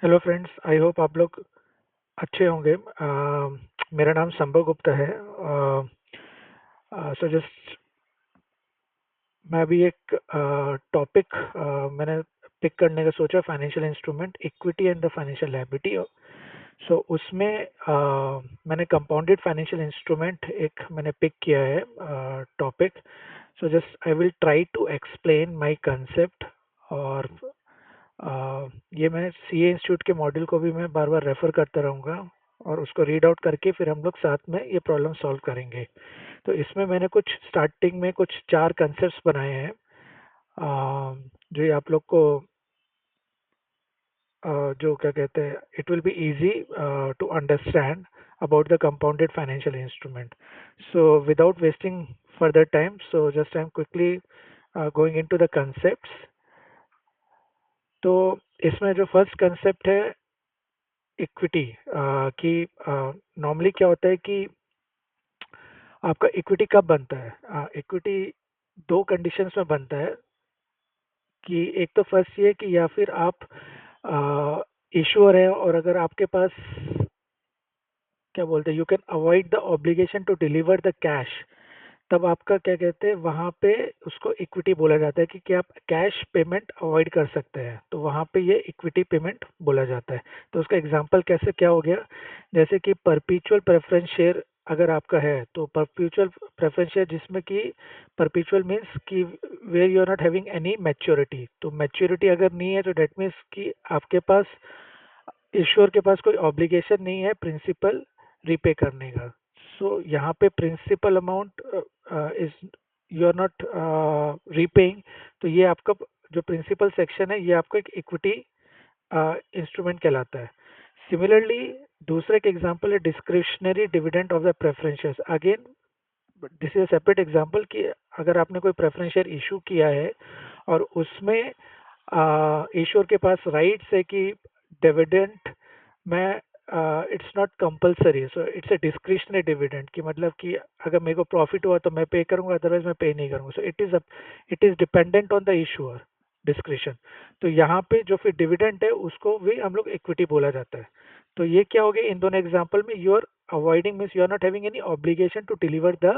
Hello friends, I hope आप लोग अच्छे होंगे। मेरा नाम संभव गुप्ता है। सो जस्ट मैं अभी एक टॉपिक मैंने पिक करने का सोचा, financial instrument equity and the financial liability. So उसमें मैंने कंपाउंडेड फाइनेंशियल इंस्ट्रूमेंट एक मैंने पिक किया है topic. So just I will try to explain my concept. और ये मैं सीए इंस्टीट्यूट के मॉड्यूल को भी मैं बार बार रेफर करता रहूँगा और उसको रीड आउट करके फिर हम लोग साथ में ये प्रॉब्लम सॉल्व करेंगे। तो इसमें मैंने कुछ स्टार्टिंग में कुछ 4 कंसेप्ट्स बनाए हैं, जो ये आप लोग को जो क्या कहते हैं, it will be easy to understand about the compounded financial instrument. So without wasting further time, so just I'm quickly going into the concepts. तो इसमें जो फर्स्ट कंसेप्ट है इक्विटी की, नॉर्मली क्या होता है कि आपका इक्विटी कब बनता है। इक्विटी दो कंडीशंस में बनता है कि एक तो फर्स्ट ये कि या फिर आप इशूअर है और अगर आपके पास क्या बोलते हैं, you can avoid the obligation to deliver the cash, तब आपका क्या कहते हैं वहाँ पे उसको इक्विटी बोला जाता है कि आप कैश पेमेंट अवॉइड कर सकते हैं, तो वहाँ पे ये इक्विटी पेमेंट बोला जाता है। तो उसका एग्जांपल कैसे क्या हो गया, जैसे कि परपेचुअल प्रेफरेंस शेयर अगर आपका है, तो परपेचुअल प्रेफरेंस शेयर जिसमें कि परपेचुअल मीन्स कि where you are not having any maturity, तो मैच्योरिटी अगर नहीं है तो डेट मीन्स कि आपके पास इश्योर के पास कोई ऑब्लिगेशन नहीं है प्रिंसिपल रीपे करने का। सो यहाँ पे principal amount is you are not repaying, तो ये आपका जो प्रिंसिपल सेक्शन है ये आपका एक इक्विटी इंस्ट्रूमेंट कहलाता है। सिमिलरली दूसरे के एग्जांपल है discretionary dividend of the preference shares. Again this is separate example कि अगर आपने कोई प्रेफरेंस शेयर इशू किया है और उसमें ईश्वर के पास राइट्स है कि डिविडेंड में it's not compulsory, so it's a discretionary dividend, कि मतलब कि अगर मेरे को प्रॉफिट हुआ तो मैं पे करूंगा, अदरवाइज मैं पे नहीं करूंगा। सो it is dependent on the issuer discretion. तो यहाँ पे जो फिर डिविडेंड है उसको भी हम लोग इक्विटी बोला जाता है। तो ये क्या हो गया इन दोनों एग्जाम्पल में, you are avoiding means you are not having any obligation to deliver the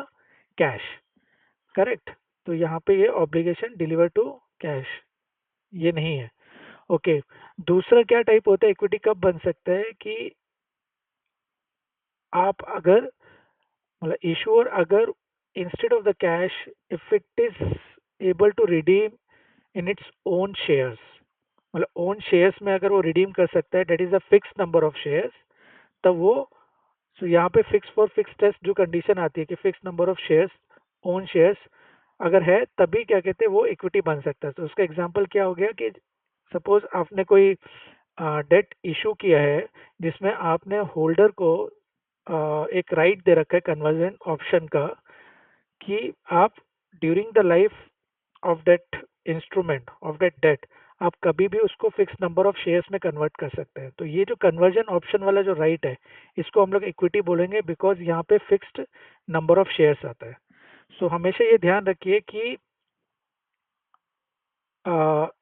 cash, correct. तो यहाँ पे ये ऑब्लिगेशन डिलीवर टू कैश ये नहीं है। ओके, दूसरा क्या टाइप होता है इक्विटी कब बन सकता है कि आप अगर मतलब इशूअर अगर instead of the cash if it is able to redeem in its own shares, मतलब ओन शेयर्स में अगर वो रिडीम कर सकता है, debt is a fix number of shares, तब वो सो यहाँ पे फिक्स फॉर फिक्स टेस्ट जो कंडीशन आती है कि fix number of shares own shares अगर है तभी क्या कहते हैं वो इक्विटी बन सकता है। तो उसका एग्जांपल क्या हो गया कि सपोज आपने कोई डेट इशू किया है जिसमें आपने होल्डर को एक राइट दे रखा है कन्वर्जन ऑप्शन का, कि आप during the life of that instrument of that debt आप कभी भी उसको फिक्स नंबर ऑफ शेयर्स में कन्वर्ट कर सकते हैं। तो ये जो कन्वर्जन ऑप्शन वाला जो राइट है इसको हम लोग इक्विटी बोलेंगे, बिकॉज यहाँ पे फिक्स्ड नंबर ऑफ शेयर्स आता है। सो हमेशा ये ध्यान रखिए कि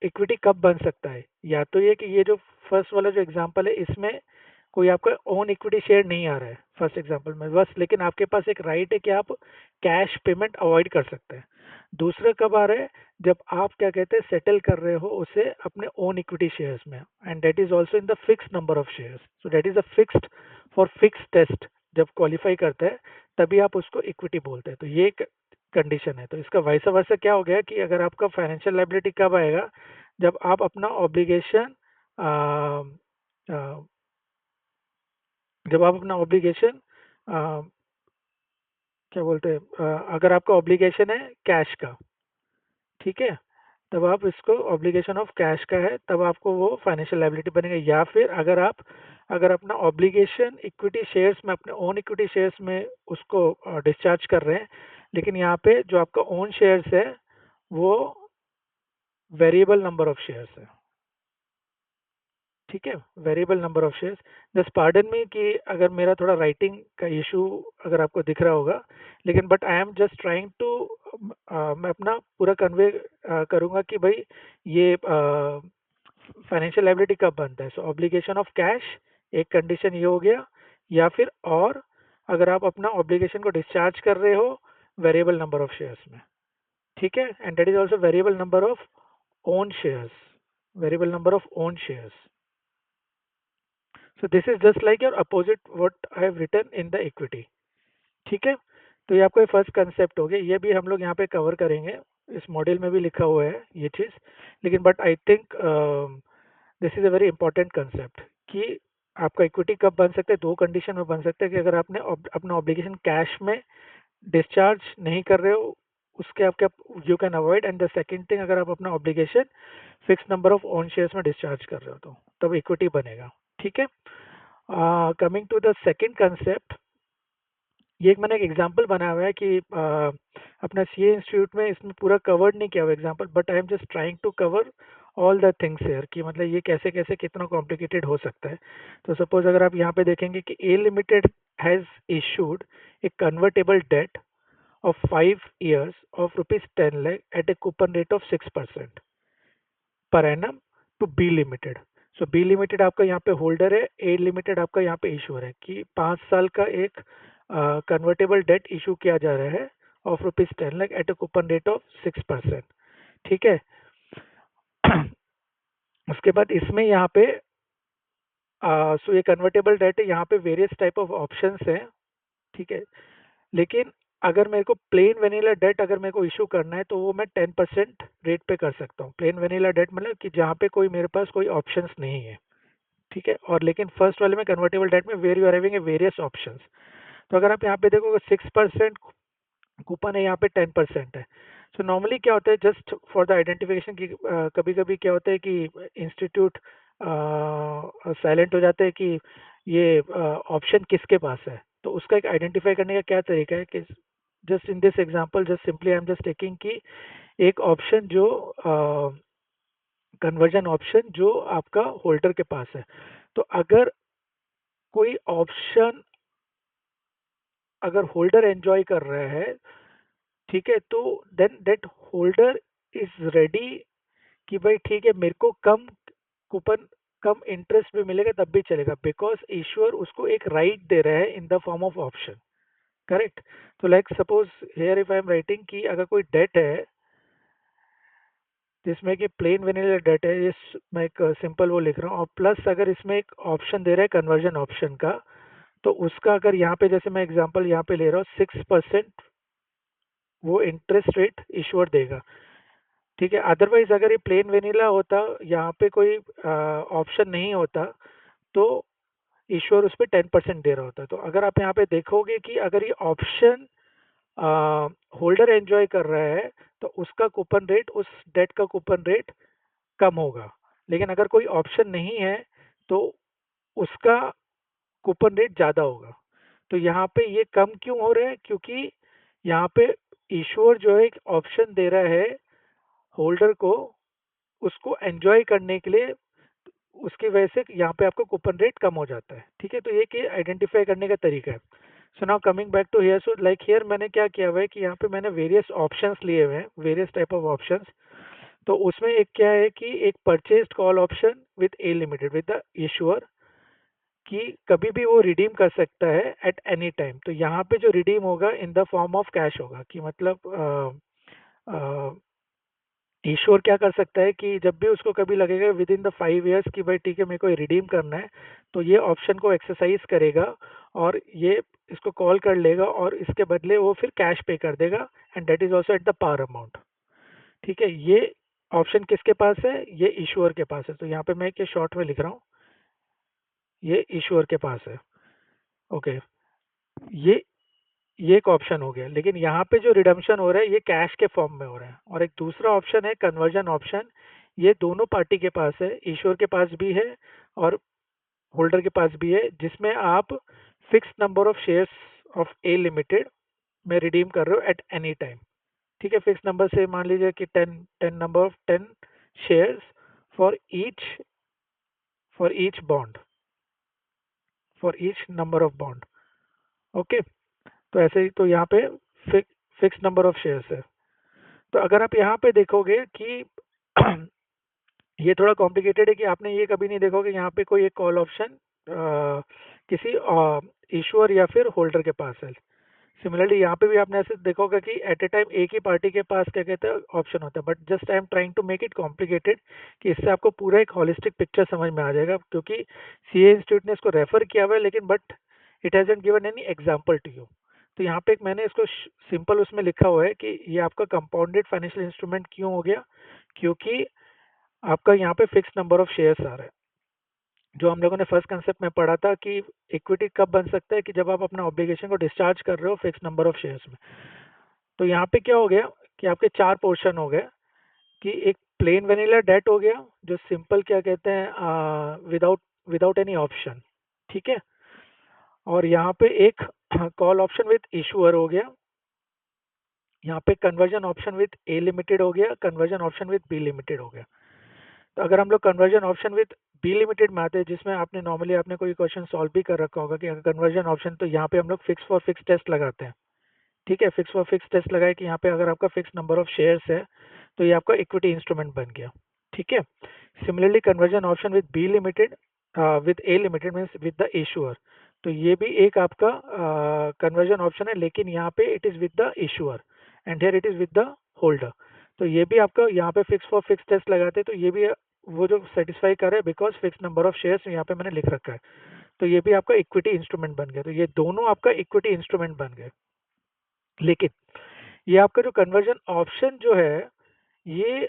इक्विटी कब बन सकता है, या तो ये कि ये जो फर्स्ट वाला जो एग्जांपल है इसमें कोई आपका ओन इक्विटी शेयर नहीं आ रहा है फर्स्ट एग्जांपल में बस, लेकिन आपके पास एक राइट है कि आप कैश पेमेंट अवॉइड कर सकते हैं। दूसरा कब आ रहा है, जब आप क्या कहते हैं सेटल कर रहे हो उसे अपने ओन इक्विटी शेयर्स में, and that is also in the fix number of shares, so that is a fixed for fix test, जब क्वालिफाई करता है तभी आप उसको इक्विटी बोलते हैं। तो ये कंडीशन है। तो इसका वैसा वैसा क्या हो गया कि अगर आपका फाइनेंशियल लायबिलिटी कब आएगा, जब आप अपना ऑब्लिगेशन जब आप अपना ऑब्लिगेशन क्या बोलते हैं, अगर आपका ऑब्लिगेशन है कैश का, ठीक है, तब आप इसको ऑब्लिगेशन ऑफ कैश का है तब आपको वो फाइनेंशियल लायबिलिटी बनेगा। या फिर अगर अपना ऑब्लिगेशन इक्विटी शेयर्स में अपने ओन इक्विटी शेयर्स में उसको डिस्चार्ज कर रहे हैं, लेकिन यहाँ पे जो आपका ओन शेयर्स है वो वेरिएबल नंबर ऑफ शेयर्स है, ठीक है, variable number of shares. Just pardon me कि अगर मेरा थोड़ा राइटिंग का इशू अगर आपको दिख रहा होगा, लेकिन but I am just trying to मैं अपना पूरा कन्वे करूंगा कि भाई ये फाइनेंशियल लायबिलिटी कब बनता है? सो ऑब्लिगेशन ऑफ कैश, एक कंडीशन ये हो गया, या फिर और अगर आप अपना ऑब्लिगेशन को डिस्चार्ज कर रहे हो वेरिएबल नंबर ऑफ शेयर्स में, ठीक है, and that is also variable number of own shares, variable number of own shares. So this is just like your opposite what I have written in the equity. ठीक है, तो ये आपका first concept हो गया, ये भी हम लोग यहाँ पे कवर करेंगे, इस मॉड्यूल में भी लिखा हुआ है ये चीज़, लेकिन but I think this is a very important concept कि आपका इक्विटी कब बन सकता है. दो कंडीशन में बन सकता है कि अगर आपने अपना ऑब्लिगेशन कैश में डिस्चार्ज नहीं कर रहे हो, उसके आपके you can avoid. And the second thing, अगर आप अपना obligation fix number of own shares में डिस्चार्ज कर रहे हो तो तब इक्विटी बनेगा. ठीक है, coming to the second concept, ये एक मैंने एक एग्जांपल बनाया हुआ है कि अपना सीए इंस्टीट्यूट में इसमें पूरा कवर्ड नहीं किया हुआ example, but I am just trying to cover all the things here कि मतलब ये कैसे कैसे कितना कॉम्प्लिकेटेड हो सकता है. तो सपोज अगर आप यहाँ पे देखेंगे कि A limited has issued a convertible debt of 5 years of rupees 10 lakh at a coupon rate of 6% per annum to B limited. So B limited आपका यहाँ पे होल्डर है, ए लिमिटेड आपका यहाँ पे इशूर है कि 5 साल का एक कन्वर्टेबल डेट इशू किया जा रहा है of ₹10 lakh at a coupon rate of 6%. ठीक है. उसके बाद इसमें यहाँ पे सो ये कन्वर्टेबल डेट है, यहाँ पे वेरियस टाइप ऑफ ऑप्शंस हैं. ठीक है, लेकिन अगर मेरे को प्लेन वेनिला डेट अगर मेरे को इशू करना है तो वो मैं 10% रेट पे कर सकता हूँ. प्लेन वेनिला डेट मतलब कि जहाँ पे कोई मेरे पास कोई ऑप्शंस नहीं है. ठीक है, और लेकिन फर्स्ट वाले में कन्वर्टेबल डेट में where you are having a various options. तो अगर आप यहाँ पे देखोगे 6% कूपन है, यहाँ पे 10% है. सो नॉर्मली क्या होता है, जस्ट फॉर द आइडेंटिफिकेशन की कभी कभी क्या होता है कि इंस्टीट्यूट साइलेंट हो जाते हैं कि ये ऑप्शन किसके पास है. तो उसका एक आइडेंटिफाई करने का क्या तरीका है कि just in this example just simply I am just taking कि एक ऑप्शन जो कन्वर्जन ऑप्शन जो आपका होल्डर के पास है. तो अगर कोई ऑप्शन अगर होल्डर एंजॉय कर रहा है, ठीक है, तो then that holder is ready कि भाई ठीक है मेरे को कम कूपन कम इंटरेस्ट भी मिलेगा तब भी चलेगा, बिकॉज ईश्वर उसको एक राइट दे रहा है in the form of option. Correct. तो like suppose here if I am writing कि अगर कोई डेट है जिसमें कि प्लेन वेनिला डेट है, ये मैं एक सिंपल वो लिख रहा हूँ, और प्लस अगर इसमें एक ऑप्शन दे रहा है कन्वर्जन ऑप्शन का, तो उसका अगर यहाँ पे जैसे मैं एग्जांपल यहाँ पे ले रहा हूँ 6% वो इंटरेस्ट रेट ईश्वर देगा. ठीक है, अदरवाइज अगर ये प्लेन वेनिला होता, यहाँ पे कोई ऑप्शन नहीं होता, तो ईश्वर उस पर 10% दे रहा होता. तो अगर आप यहाँ पे देखोगे कि अगर ये ऑप्शन होल्डर एंजॉय कर रहा है तो उसका कूपन रेट उस डेट का कूपन रेट कम होगा, लेकिन अगर कोई ऑप्शन नहीं है तो उसका कूपन रेट ज़्यादा होगा. तो यहाँ पे ये कम क्यों हो रहा है, क्योंकि यहाँ पे ईश्वर जो है एक ऑप्शन दे रहा है होल्डर को उसको एंजॉय करने के लिए, उसकी वजह से यहाँ पे आपका कूपन रेट कम हो जाता है. ठीक है, तो ये कि आइडेंटिफाई करने का तरीका है. So now coming back to here, so like here मैंने क्या किया हुआ है कि यहाँ पे मैंने वेरियस ऑप्शंस लिए हुए हैं, वेरियस टाइप ऑफ ऑप्शंस. तो उसमें एक क्या है कि एक purchase call option with A limited with the issuer कि कभी भी वो रिडीम कर सकता है एट एनी टाइम. तो यहाँ पे जो रिडीम होगा इन द फॉर्म ऑफ कैश होगा कि मतलब ईश्वर क्या कर सकता है कि जब भी उसको कभी लगेगा विद इन द 5 years कि भाई ठीक है मेरे को रिडीम करना है, तो ये ऑप्शन को एक्सरसाइज करेगा और ये इसको कॉल कर लेगा और इसके बदले वो फिर कैश पे कर देगा, and that is also at the par amount. ठीक है, ये ऑप्शन किसके पास है, ये ईश्वर के पास है. तो यहाँ पे मैं क्या शॉर्ट में लिख रहा हूँ, ये ईश्वर के पास है. ओके, ये ये एक ऑप्शन हो गया, लेकिन यहाँ पे जो रिडम्पशन हो रहा है ये कैश के फॉर्म में हो रहा है. और एक दूसरा ऑप्शन है कन्वर्जन ऑप्शन, ये दोनों पार्टी के पास है, ईश्वर के पास भी है और होल्डर के पास भी है, जिसमें आप fix number of shares of A limited में रिडीम कर रहे हो एट एनी टाइम. ठीक है, फिक्स नंबर से मान लीजिए कि 10 shares for each bond, for each number of bond. Okay, तो ऐसे ही तो यहाँ पे फिक्स नंबर ऑफ शेयर्स है. तो अगर आप यहाँ पे देखोगे कि ये थोड़ा कॉम्प्लिकेटेड है कि आपने ये कभी नहीं देखा होगा यहाँ पे कोई एक कॉल ऑप्शन किसी इशूअर या फिर होल्डर के पास है। सिमिलरली यहाँ पे भी आपने ऐसे देखा होगा कि एट ए टाइम एक ही पार्टी के पास क्या कहते हैं ऑप्शन होता है, but just I am trying to make it complicated कि इससे आपको पूरा एक होलिस्टिक पिक्चर समझ में आ जाएगा, क्योंकि सीए इंस्टीट्यूट ने इसको रेफर किया हुआ है लेकिन but it hasn't given any example to you. तो यहाँ पे एक मैंने इसको सिंपल उसमें लिखा हुआ है कि ये आपका कंपाउंडेड फाइनेंशियल इंस्ट्रूमेंट क्यों हो गया, क्योंकि आपका यहाँ पे फिक्स नंबर ऑफ शेयर्स आ रहा है। जो हम लोगों ने फर्स्ट कंसेप्ट में पढ़ा था कि इक्विटी कब बन सकता है, कि जब आप अपना ऑब्लिगेशन को डिस्चार्ज कर रहे हो फिक्स नंबर ऑफ शेयर्स में। तो यहाँ पे क्या हो गया कि आपके चार पोर्शन हो गए, कि एक प्लेन वेनिला डेट हो गया जो सिंपल क्या कहते हैं विदाउट विदाउट एनी ऑप्शन, ठीक है। और यहाँ पे एक कॉल ऑप्शन विद इशूअर हो गया, यहाँ पे conversion option with A limited हो गया, conversion option with B limited हो गया। तो अगर हम लोग conversion option with B limited में आते हैं, जिसमें आपने नॉर्मली आपने कोई क्वेश्चन सॉल्व भी कर रखा होगा कि अगर कन्वर्जन ऑप्शन, तो यहाँ पे हम लोग फिक्स फॉर फिक्स टेस्ट लगाते हैं, ठीक है। फिक्स फॉर फिक्स टेस्ट लगाए कि यहाँ पे अगर आपका फिक्स नंबर ऑफ शेयर्स है तो ये आपका इक्विटी इंस्ट्रूमेंट बन गया, ठीक है। Similarly conversion option with B limited with A limited means with the issuer, तो ये भी एक आपका कन्वर्जन ऑप्शन है, लेकिन यहाँ पे it is with the issuer and here it is with the holder. तो ये भी आपका यहाँ पे फिक्स फॉर फिक्स टेस्ट लगाते हैं, तो ये भी वो जो सेटिस्फाई कर रहा है because fix number of shares यहाँ पे मैंने लिख रखा है, तो ये भी आपका इक्विटी इंस्ट्रूमेंट बन गया। तो ये दोनों आपका इक्विटी इंस्ट्रूमेंट बन गए। लेकिन ये आपका जो कन्वर्जन ऑप्शन जो है ये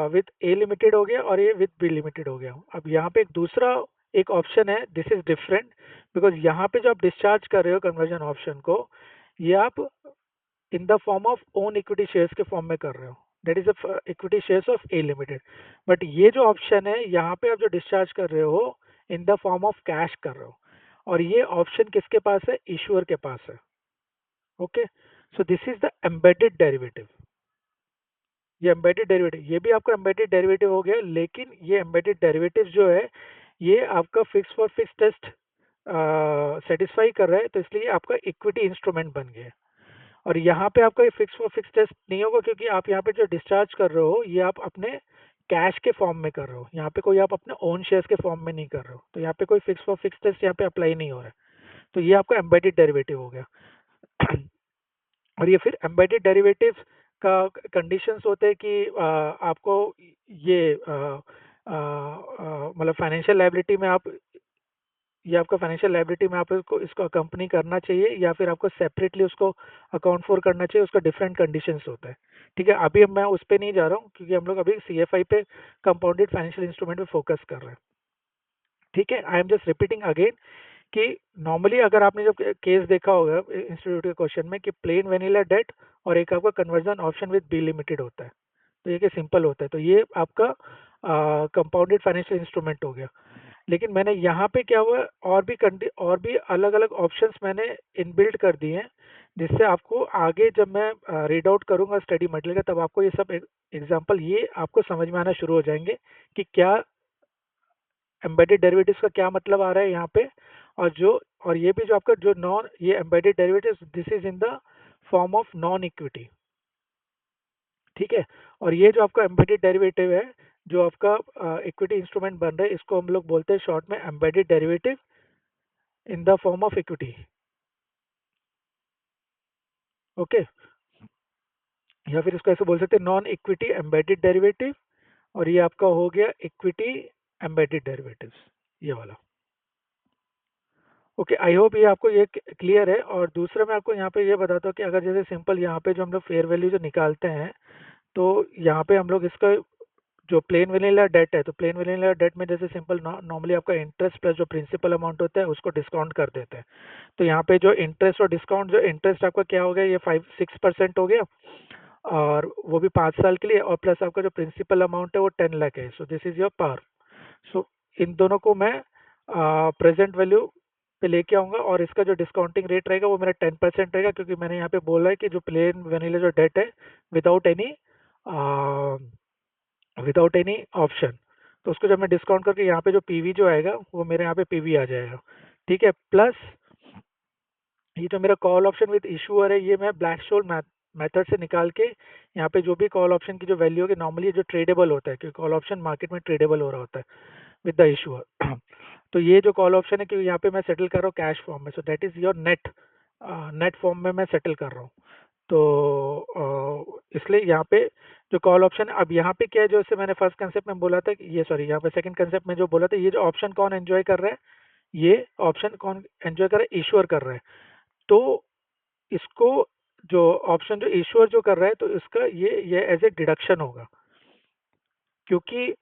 विद ए लिमिटेड हो गया और ये विद बी लिमिटेड हो गया। अब यहाँ पे एक दूसरा एक ऑप्शन है, दिस इज डिफरेंट, बिकॉज यहाँ पे जो आप डिस्चार्ज कर रहे हो कन्वर्जन ऑप्शन को, ये आप इन the form of own equity shares के फॉर्म में कर रहे हो, that is equity shares of A limited. But ये जो ऑप्शन है यहाँ पे आप जो डिस्चार्ज कर रहे हो इन द फॉर्म ऑफ कैश कर रहे हो, और ये ऑप्शन किसके पास है, इश्यूअर के पास है। Okay, so this is the embedded derivative. ये एम्बेडेड डेरिवेटिव, ये भी आपका एम्बेडेड डेरिवेटिव हो गया, लेकिन ये एम्बेडेड डेरिवेटिव जो है ये आपका fix for fix test satisfy कर रहा है, तो इसलिए आपका इक्विटी इंस्ट्रूमेंट बन गया। और यहाँ पे आपका ये फिक्स फॉर फिक्स टेस्ट नहीं होगा, क्योंकि आप यहाँ पे जो डिस्चार्ज कर रहे हो ये आप अपने कैश के फॉर्म में कर रहे हो, यहाँ पे कोई आप अपने ओन शेयर्स के फॉर्म में नहीं कर रहे हो, तो यहाँ पे कोई फिक्स फॉर फिक्स टेस्ट यहाँ पे अप्लाई नहीं हो रहा है। तो ये आपका एम्बेडेड डेरिवेटिव हो गया। और ये फिर एम्बेडेड डेरिवेटिव का कंडीशंस होते हैं कि आपको ये मतलब फाइनेंशियल लायबिलिटी में आप, ये आपका फाइनेंशियल लायबिलिटी में आप इसको अकम्पनी करना चाहिए या फिर आपको सेपरेटली उसको अकाउंट फॉर करना चाहिए, उसका डिफरेंट कंडीशंस होता है, ठीक है। अभी मैं उस पर नहीं जा रहा हूँ क्योंकि हम लोग अभी सीएफआई पे कंपाउंडेड फाइनेंशियल इंस्ट्रूमेंट पे फोकस कर रहे हैं, ठीक है। आई एम जस्ट रिपीटिंग अगेन कि नॉर्मली अगर आपने जब केस देखा होगा इंस्टीट्यूट के क्वेश्चन में कि प्लेन वेनिला डेट और एक आपका conversion option with B limited होता है, तो ये क्या सिंपल होता है, तो ये आपका कंपाउंडेड फाइनेंशियल इंस्ट्रूमेंट हो गया। लेकिन मैंने यहाँ पे क्या हुआ, और भी अलग अलग ऑप्शंस मैंने इनबिल्ट कर दिए हैं, जिससे आपको आगे जब मैं रीड आउट करूँगा स्टडी मटेरियल का, तब आपको ये सब एग्जांपल ये आपको समझ में आना शुरू हो जाएंगे कि क्या एम्बेडेड डेरिवेटिव्स का क्या मतलब आ रहा है यहाँ पे। और ये भी जो आपका जो नॉन, ये embedded derivatives this is in the form of non equity, ठीक है। और ये जो आपका एम्बेडेड डेरिवेटिव है जो आपका इक्विटी इंस्ट्रूमेंट बन रहा है, इसको हम लोग बोलते हैं शॉर्ट में embedded derivative in the form of equity. Okay, या फिर इसको ऐसे बोल सकते हैं नॉन इक्विटी एम्बेडेड डेरिवेटिव, और ये आपका हो गया इक्विटी एम्बेडेड डेरिवेटिव्स, ये वाला। ओके, आई होप ये आपको ये क्लियर है। और दूसरा मैं आपको यहाँ पे ये बताता हूँ कि अगर जैसे सिंपल यहाँ पे जो हम लोग फेयर वैल्यू जो निकालते हैं, तो यहाँ पे हम लोग इसका जो प्लेन वेनिला डेट है, तो प्लेन वेनिला डेट में जैसे सिंपल नॉर्मली आपका इंटरेस्ट प्लस जो प्रिंसिपल अमाउंट होता है उसको डिस्काउंट कर देते हैं। तो यहाँ पे जो इंटरेस्ट और डिस्काउंट, जो इंटरेस्ट आपका क्या हो गया, ये 5-6% हो गया, और वो भी 5 साल के लिए, और प्लस आपका जो प्रिंसिपल अमाउंट है वो 10 लाख है। सो दिस इज योर पार। सो इन दोनों को मैं प्रेजेंट वैल्यू पे लेके आऊंगा, और इसका जो डिस्काउंटिंग रेट रहेगा वो मेरा 10% रहेगा, क्योंकि मैंने यहाँ पे बोला है कि जो प्लेन वेनिला जो डेट है without any without any option, तो उसको जब मैं डिस्काउंट करके यहाँ पे जो पीवी जो आएगा वो मेरे यहाँ पे पीवी आ जाएगा, ठीक है। प्लस ये जो मेरा कॉल ऑप्शन विद इशूअर है, ये मैं ब्लैक शोल मैथ मेथड से निकाल के यहाँ पे जो भी कॉल ऑप्शन की जो वैल्यू होगी, नॉर्मली जो ट्रेडेबल होता है, क्योंकि कॉल ऑप्शन मार्केट में ट्रेडेबल हो रहा होता है विद द इशूअर। तो ये जो कॉल ऑप्शन है, क्योंकि यहाँ पे मैं सेटल कर रहा हूँ कैश फॉर्म में, सो that is your net, net form में मैं सेटल कर रहा हूँ। तो इसलिए यहाँ पे जो कॉल ऑप्शन, अब यहाँ पे क्या है, जो इससे मैंने फर्स्ट कंसेप्ट में बोला था कि ये, सॉरी, यहाँ पे सेकंड कंसेप्ट में जो बोला था, ये जो ऑप्शन कौन एंजॉय कर रहा है, ये ऑप्शन कौन एंजॉय कर रहा है, इश्यूअर कर रहा है। तो इसको, जो ऑप्शन जो इश्यूअर जो कर रहा है, तो इसका ये एज ए डिडक्शन होगा, क्योंकि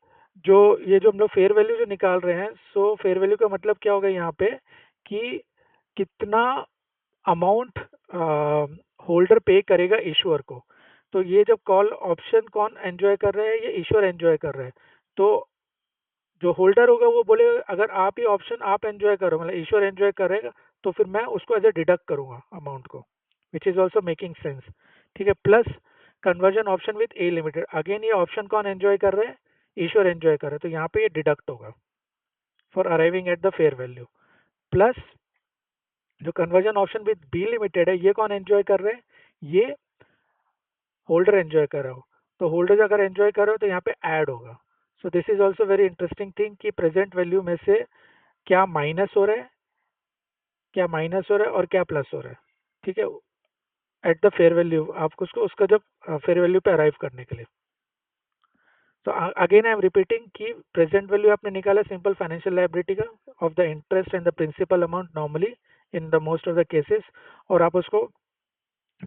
जो ये जो हम लोग फेयर वैल्यू जो निकाल रहे हैं, सो फेयर वैल्यू का मतलब क्या होगा यहाँ पे, कि कितना अमाउंट होल्डर पे करेगा इश्यूअर को। तो ये जब कॉल ऑप्शन कौन एंजॉय कर रहे हैं, ये इश्यूअर एंजॉय कर रहे हैं। तो जो होल्डर होगा वो बोलेगा अगर आप ये ऑप्शन आप एंजॉय करो, मतलब इश्यूअर एंजॉय करेगा, तो फिर मैं उसको एज ए डिडक्ट करूंगा अमाउंट को, विच इज ऑल्सो मेकिंग सेंस। ठीक है, plus conversion option with A limited, again ये ऑप्शन कौन एंजॉय कर रहे हैं, इश्यूअर एंजॉय कर रहे हैं, तो यहाँ पे ये डिडक्ट होगा for arriving at the fair value. Plus जो conversion option with B limited है, ये कौन एंजॉय कर रहे हैं, ये होल्डर एंजॉय कर रहा हो। तो होल्डर अगर एंजॉय कर रहे हो तो यहाँ पे ऐड होगा। सो this is also very interesting thing कि प्रेजेंट वैल्यू में से क्या माइनस हो रहा है, क्या माइनस हो रहा है और क्या प्लस हो रहा है। ठीक है, एट द फेयर वैल्यू, आपको उसको उसका जब फेयर वैल्यू पे अराइव करने के लिए। तो अगेन आई एम रिपीटिंग कि प्रेजेंट वैल्यू आपने निकाला सिंपल फाइनेंशियल लायबिलिटी का of the interest and the principal amount normally in the most of the cases, और आप उसको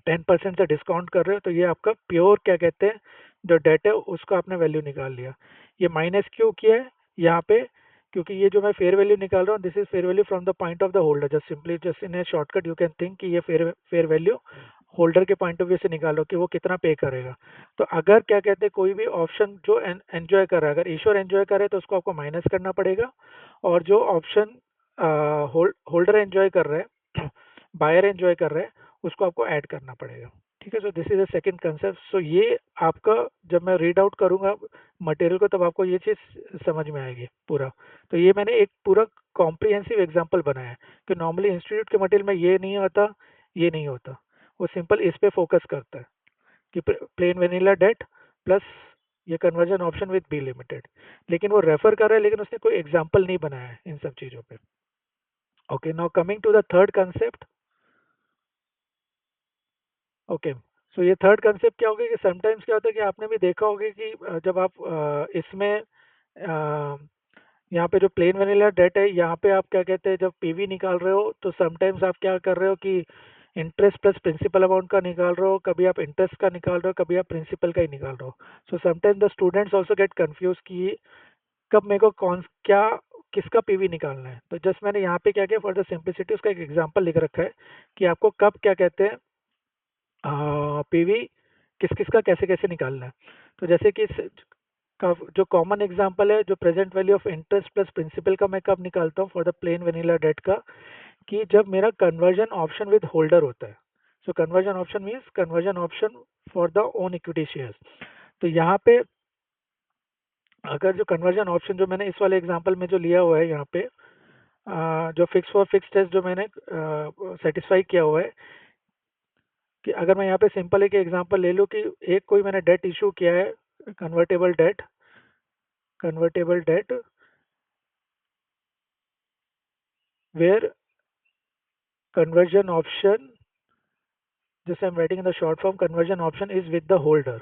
10% से डिस्काउंट कर रहे हो, तो ये आपका प्योर क्या कहते हैं, जो डेट है उसका आपने वैल्यू निकाल लिया। ये माइनस क्यों किया है यहाँ पे, क्योंकि ये जो मैं फेयर वैल्यू निकाल रहा हूँ, this is fair value from the point of the holder, just simply just in A shortcut you can think कि ये फेयर वैल्यू होल्डर के पॉइंट ऑफ व्यू से निकालो कि वो कितना पे करेगा। तो अगर क्या कहते हैं कोई भी ऑप्शन जो एंजॉय कर रहा है, अगर ईश्वर एंजॉय कर रहे हैं तो उसको आपको माइनस करना पड़ेगा, और जो ऑप्शन होल्डर एंजॉय कर रहे हैं, बायर एंजॉय कर रहे हैं, उसको आपको ऐड करना पड़ेगा। ठीक है, so this is the second concept. So ये आपका, जब मैं रीड आउट करूंगा मटेरियल को, तब आपको ये चीज़ समझ में आएगी पूरा। तो ये मैंने एक पूरा कॉम्प्रिहेंसिव एग्जांपल बनाया है कि नॉर्मली इंस्टीट्यूट के मटेरियल में ये नहीं होता, ये नहीं होता, वो सिंपल इस पे फोकस करता है कि प्लेन वेनिला डेट प्लस ये conversion option with B limited, लेकिन वो रेफर कर रहा है, लेकिन उसने कोई एग्जाम्पल नहीं बनाया है इन सब चीज़ों पे। Okay, now coming to the third concept. Okay, so ये थर्ड कंसेप्ट क्या होगा कि समटाइम्स क्या होता है कि आपने भी देखा होगा कि जब आप इसमें यहाँ पे जो प्लेन वेनिला डेट है, यहाँ पे आप क्या कहते हैं, जब पीवी निकाल रहे हो तो समटाइम्स आप क्या कर रहे हो कि इंटरेस्ट प्लस प्रिंसिपल अमाउंट का निकाल रहे हो, कभी आप इंटरेस्ट का निकाल रहे हो, कभी आप प्रिंसिपल का ही निकाल रहे हो। So sometimes the students also get confuse कि कब मेरे को कौन क्या किसका पीवी निकालना है। तो जस्ट मैंने यहाँ पे क्या किया, फॉर द सिंपलिसिटी उसका एक एग्जाम्पल लिख रखा है कि आपको कब क्या कहते हैं पीवी किस किस का कैसे कैसे निकालना है। तो जैसे कि का जो कॉमन एग्जांपल है, जो present value of interest plus principal का मैं कब निकालता हूँ for the plain vanilla debt का, कि जब मेरा कन्वर्जन ऑप्शन विद होल्डर होता है। So conversion option means conversion option for the own equity shares. तो यहाँ पे अगर जो कन्वर्जन ऑप्शन जो मैंने इस वाले एग्जांपल में जो लिया हुआ है यहाँ पे, जो फिक्स फॉर फिक्स टेस्ट जो मैंने सेटिस्फाई किया हुआ है, कि अगर मैं यहाँ पे सिंपल एक एग्जांपल ले लूँ कि एक कोई मैंने डेट इशू किया है, convertible debt, convertible debt where conversion option, just I'm writing in the short form, conversion option is with the holder,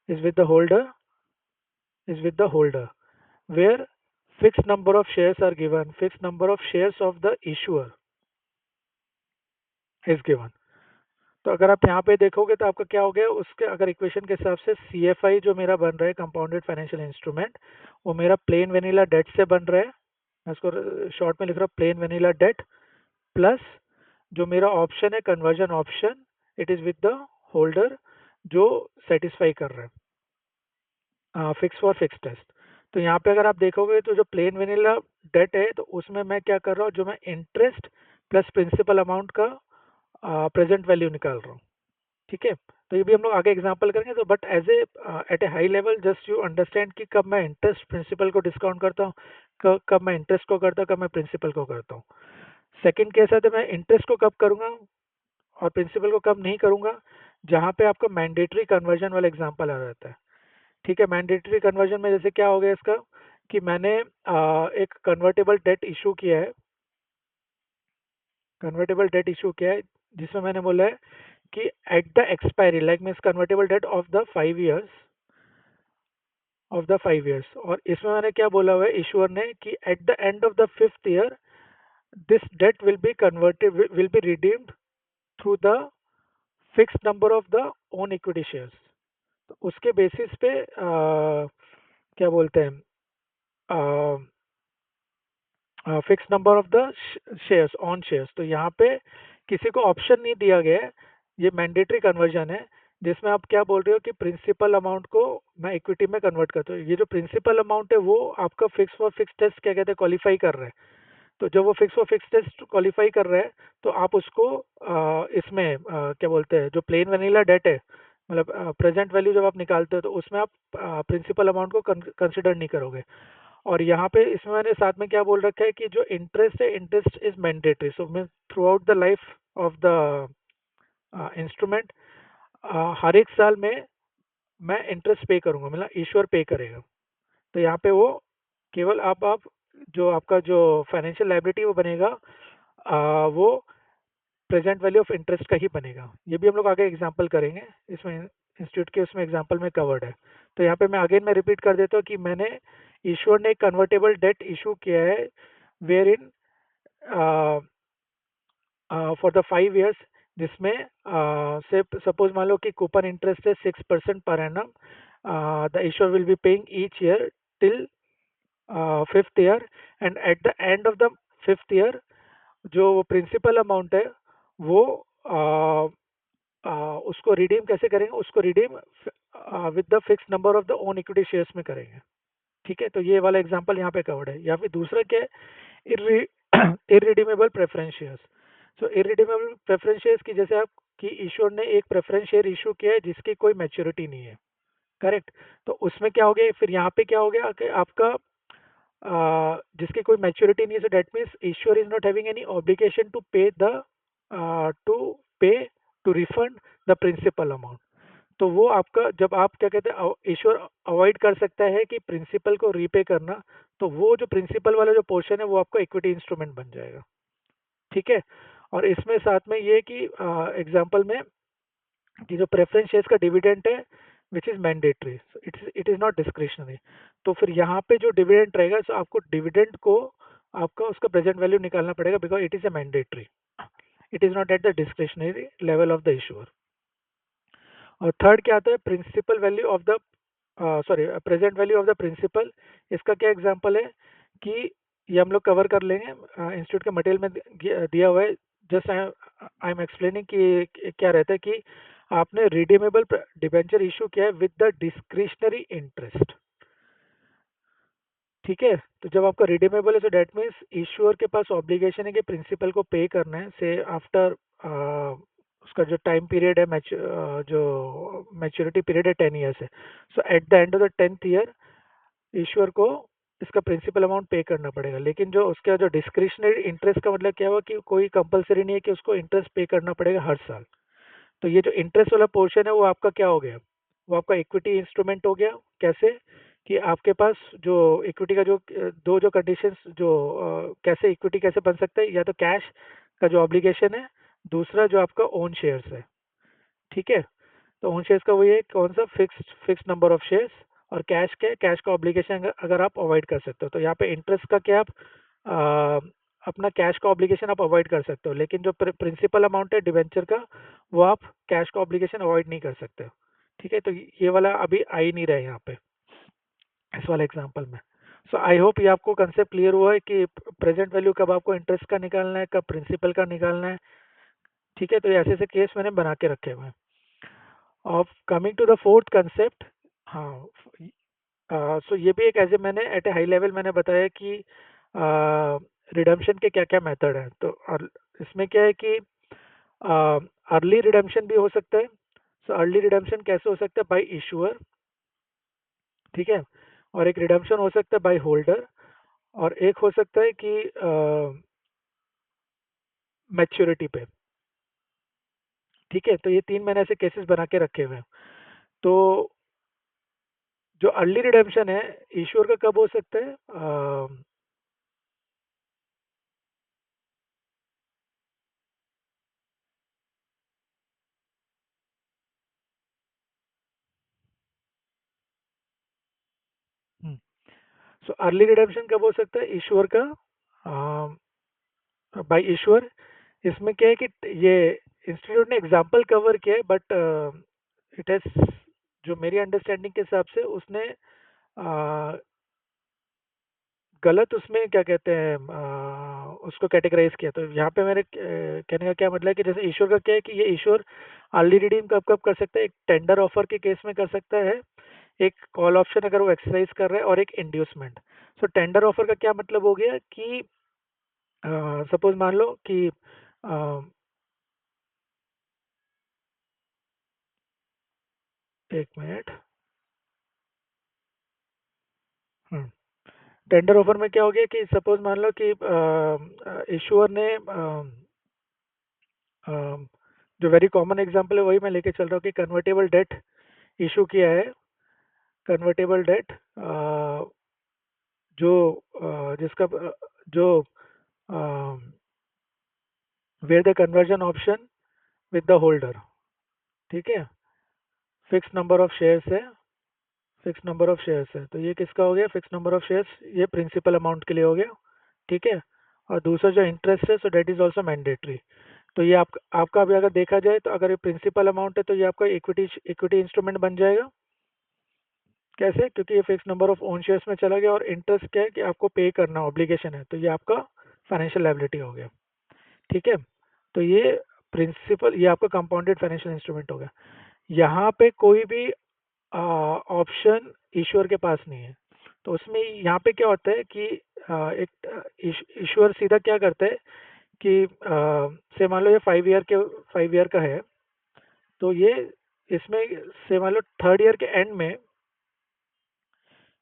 is with the holder, is with the holder, where fixed number of shares are given, fixed number of shares of the issuer is given। तो अगर आप यहाँ पे देखोगे तो आपका क्या हो गया, उसके अगर इक्वेशन के हिसाब से CFI जो मेरा बन रहा है कंपाउंडेड फाइनेंशियल इंस्ट्रूमेंट, वो मेरा प्लेन वेनिला डेट से बन रहा है। मैं इसको शॉर्ट में लिख रहा हूँ प्लेन वेनिला डेट, प्लस जो मेरा ऑप्शन है conversion option, it is with the holder जो सेटिस्फाई कर रहा है फिक्स फॉर फिक्स टेस्ट। तो यहाँ पे अगर आप देखोगे तो जो प्लेन वेनिला डेट है, तो उसमें मैं क्या कर रहा हूँ, जो मैं इंटरेस्ट प्लस प्रिंसिपल अमाउंट का प्रेजेंट वैल्यू निकाल रहा हूँ। ठीक है, तो ये भी हम लोग आगे एग्जांपल करेंगे। तो but as a at a high level just you understand कि कब मैं इंटरेस्ट प्रिंसिपल को डिस्काउंट करता हूँ, कब मैं इंटरेस्ट को करता हूँ, कब मैं प्रिंसिपल को करता हूँ। सेकंड केस है तो मैं इंटरेस्ट को कब करूँगा और प्रिंसिपल को कब नहीं करूँगा, जहाँ पे आपका मैंडेटरी कन्वर्जन वाला एग्जांपल आ जाता है। ठीक है, मैंडेटरी कन्वर्जन में जैसे क्या हो गया इसका, कि मैंने एक कन्वर्टेबल डेट इशू किया है, जिसमें मैंने बोला है कि at the expiry like means convertible debt of the 5 years और इसमें मैंने क्या बोला हुआ है इशूअर ने कि at the end of the 5th year this debt will be redeemed through the fix number of the own equity shares. तो उसके बेसिस पे क्या बोलते हैं, fix number of the shares on shares. तो यहाँ पे किसी को ऑप्शन नहीं दिया गया है, ये मैंडेटरी कन्वर्जन है, जिसमें आप क्या बोल रहे हो कि प्रिंसिपल अमाउंट को मैं इक्विटी में कन्वर्ट करता हूँ। ये जो प्रिंसिपल अमाउंट है वो आपका फिक्स फॉर फिक्स टेस्ट क्या कहते हैं क्वालिफाई कर रहा है। तो जब वो fix for fix test qualify कर रहा है तो आप उसको इसमें क्या बोलते हैं, जो प्लेन वनीला डेट है, मतलब प्रेजेंट वैल्यू जब आप निकालते हो तो उसमें आप प्रिंसिपल अमाउंट को कंसिडर नहीं करोगे। और यहाँ पे इसमें मैंने साथ में क्या बोल रखा है कि जो इंटरेस्ट है, इंटरेस्ट इज मैंडेटरी, सो मैं throughout the life of the instrument हर एक साल में मैं इंटरेस्ट पे करूंगा, मतलब ईश्वर पे करेगा। तो यहाँ पे वो केवल आप जो आपका जो फाइनेंशियल लाइबिलिटी वो बनेगा, वो प्रेजेंट वैल्यू ऑफ इंटरेस्ट का ही बनेगा। ये भी हम लोग आगे एग्जांपल करेंगे, इसमें इंस्टीट्यूट के उसमें एग्जांपल में कवर्ड है। तो यहाँ पे मैं रिपीट कर देता हूँ कि मैंने ईश्वर ने कन्वर्टेबल डेट इशू किया है where in for the 5 years, जिसमें से सपोज मान लो कि कूपन इंटरेस्ट है 6% per annum, the issuer will be paying each year till 5th year, and at the end of the 5th year जो principal amount है वो उसको रिडीम कैसे करेंगे, उसको redeem with the fix number of the own equity shares में करेंगे। ठीक है, तो ये वाला एग्जांपल यहाँ पे कवर्ड है। या फिर दूसरा क्या है, इरिडीमेबल प्रेफरेंस शेयर्स। सो इरिडीमेबल प्रेफरेंस शेयर्स की जैसे आप कि ईश्वर ने एक प्रेफरेंस शेयर इशू किया है जिसकी कोई मैच्योरिटी नहीं है, करेक्ट। तो उसमें क्या हो गया, फिर यहाँ पे क्या हो गया कि आपका जिसकी कोई मैच्योरिटी नहीं है, so debt means issuer is not having any obligation to pay to refund the principal amount. तो वो आपका जब आप क्या कहते हैं ईश्वर अवॉइड कर सकता है कि प्रिंसिपल को रीपे करना, तो वो जो प्रिंसिपल वाला जो पोर्शन है वो आपका इक्विटी इंस्ट्रूमेंट बन जाएगा। ठीक है, और इसमें साथ में ये कि एग्जांपल में कि जो प्रेफरेंस शेयर्स का डिविडेंड है which is mandatory, it is not discretionary. तो फिर यहाँ पे जो डिविडेंड रहेगा, सो आपको डिविडेंड को आपका उसका प्रेजेंट वैल्यू निकालना पड़ेगा because it is a mandatory, it is not at the discretionary level of the issuer. और थर्ड क्या आता है, principal value of the sorry present value of the principal. इसका क्या एग्जांपल है कि ये हम लोग कवर कर लेंगे, इंस्टीट्यूट के मटेरियल में दिया हुआ है। जस्ट आई एम एक्सप्लेनिंग कि क्या रहता है कि आपने रिडीमेबल डिबेंचर इशू किया है विद द डिस्क्रिशनरी इंटरेस्ट। ठीक है, तो जब आपका रिडीमेबल है, सो डेट मीन्स इश्यूअर के पास ऑब्लिगेशन है कि प्रिंसिपल को पे करना है, से आफ्टर उसका जो टाइम पीरियड है जो मैच्योरिटी पीरियड है 10 years है। So at the end of the 10th year issuer को इसका प्रिंसिपल अमाउंट पे करना पड़ेगा। लेकिन जो उसका जो डिस्क्रिशनरी इंटरेस्ट का मतलब क्या हुआ कि कोई कंपलसरी नहीं है कि उसको इंटरेस्ट पे करना पड़ेगा हर साल। तो ये जो इंटरेस्ट वाला पोर्शन है वो आपका क्या हो गया, वो आपका इक्विटी इंस्ट्रूमेंट हो गया। कैसे कि आपके पास जो इक्विटी का जो दो जो कंडीशंस जो कैसे इक्विटी कैसे बन सकता है, या तो कैश का जो ऑब्लिगेशन है, दूसरा जो आपका ओन शेयर्स है। ठीक है, तो ओन शेयर्स का वही है कौन सा, फिक्स नंबर ऑफ शेयर्स। और कैश के कैश का ऑब्लिगेशन अगर आप अवॉइड कर सकते हो, तो यहाँ पे इंटरेस्ट का क्या आप अपना कैश का ऑब्लिगेशन आप अवॉइड कर सकते हो, लेकिन जो प्रिंसिपल अमाउंट है डिवेंचर का वो आप कैश का ऑब्लिगेशन अवॉइड नहीं कर सकते हो। ठीक है, तो ये वाला अभी आ ही नहीं रहा है यहाँ पे इस वाले एग्जांपल में। सो आई होप ये आपको कंसेप्ट क्लियर हुआ है कि प्रेजेंट वैल्यू कब आपको इंटरेस्ट का निकालना है, कब प्रिंसिपल का निकालना है। ठीक है, तो ऐसे ऐसे केस मैंने बना के रखे हुए हैं। Of coming to the fourth concept, हाँ, सो ये भी एक ऐसे मैंने एट ए हाई लेवल मैंने बताया कि रिडम्पशन के क्या क्या मेथड हैं। तो इसमें क्या है कि अर्ली रिडम्पशन भी हो सकता है। सो अर्ली रिडम्पशन कैसे हो सकता है, बाय इशूअर। ठीक है, और एक रिडम्पशन हो सकता है बाय होल्डर, और एक हो सकता है कि मैच्योरिटी पे। ठीक है, तो ये 3 महीने ऐसे केसेस बना के रखे हुए हैं। तो जो अर्ली रिडेम्पशन है इश्योर का कब हो सकता है? सो अर्ली रिडेम्पशन कब हो सकता है इश्योर का? बाय इश्योर, इसमें क्या है कि ये इंस्टीट्यूट ने एग्जांपल कवर किया है, बट इट हैज, जो मेरी अंडरस्टैंडिंग के हिसाब से उसने गलत उसमें क्या कहते हैं उसको कैटेगराइज किया। तो यहाँ पे मेरे कहने का क्या मतलब है कि जैसे ईश्वर का क्या है कि ये ईश्वर अर्ली रिडीम कब कब कर सकता है? एक टेंडर ऑफर के केस में कर सकता है, एक कॉल ऑप्शन अगर वो एक्सरसाइज कर रहा है, और एक इंड्यूसमेंट। सो टेंडर ऑफर का क्या मतलब हो गया कि सपोज मान लो कि अ, एक मिनट। टेंडर ऑफर में क्या हो गया कि सपोज मान लो कि इश्यूअर ने जो वेरी कॉमन एग्जांपल है वही मैं लेके चल रहा हूँ कि कन्वर्टेबल डेट इशू किया है। कन्वर्टेबल डेट जो जिसका जो where the conversion option with the holder, ठीक है, फिक्स नंबर ऑफ शेयर्स है, फिक्स नंबर ऑफ शेयर्स है। तो ये किसका हो गया फिक्स नंबर ऑफ शेयर्स? ये प्रिंसिपल अमाउंट के लिए हो गया, ठीक है। और दूसरा जो इंटरेस्ट है, so date is also mandatory. तो ये आपका अभी अगर देखा जाए तो अगर ये प्रिंसिपल अमाउंट है तो ये आपका इक्विटी इक्विटी इंस्ट्रूमेंट बन जाएगा। कैसे? क्योंकि ये fix number of own shares में चला गया, और इंटरेस्ट क्या है कि आपको पे करना ऑब्लिगेशन है, तो ये आपका फाइनेंशियल लायबिलिटी हो गया, ठीक है। तो ये प्रिंसिपल, ये आपका कंपाउंडेड फाइनेंशियल इंस्ट्रूमेंट हो गया। यहाँ पे कोई भी ऑप्शन ईश्वर के पास नहीं है। तो उसमें यहाँ पे क्या होता है कि एक ईश्वर सीधा क्या करता है कि से मान लो ये 5 ईयर का है, तो ये इसमें से मान लो थर्ड ईयर के एंड में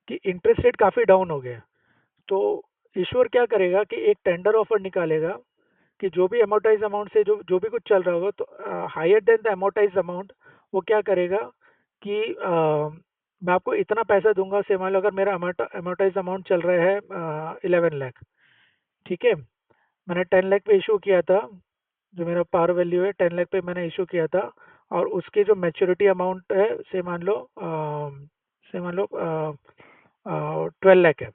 कि इंटरेस्ट रेट काफ़ी डाउन हो गया, तो ईश्वर क्या करेगा कि एक टेंडर ऑफर निकालेगा कि जो भी अमोर्टाइज अमाउंट से जो जो भी कुछ चल रहा होगा, तो higher than the amortize amount, वो क्या करेगा कि मैं आपको इतना पैसा दूंगा। से मान लो अगर मेरा अमोर्टाइज अमाउंट चल रहा है 11 लाख, ठीक है, मैंने 10 लाख पे इशू किया था, जो मेरा पार वैल्यू है 10 लाख पे मैंने इशू किया था, और उसकी जो मैच्योरिटी अमाउंट है से मान लो 12 लाख है,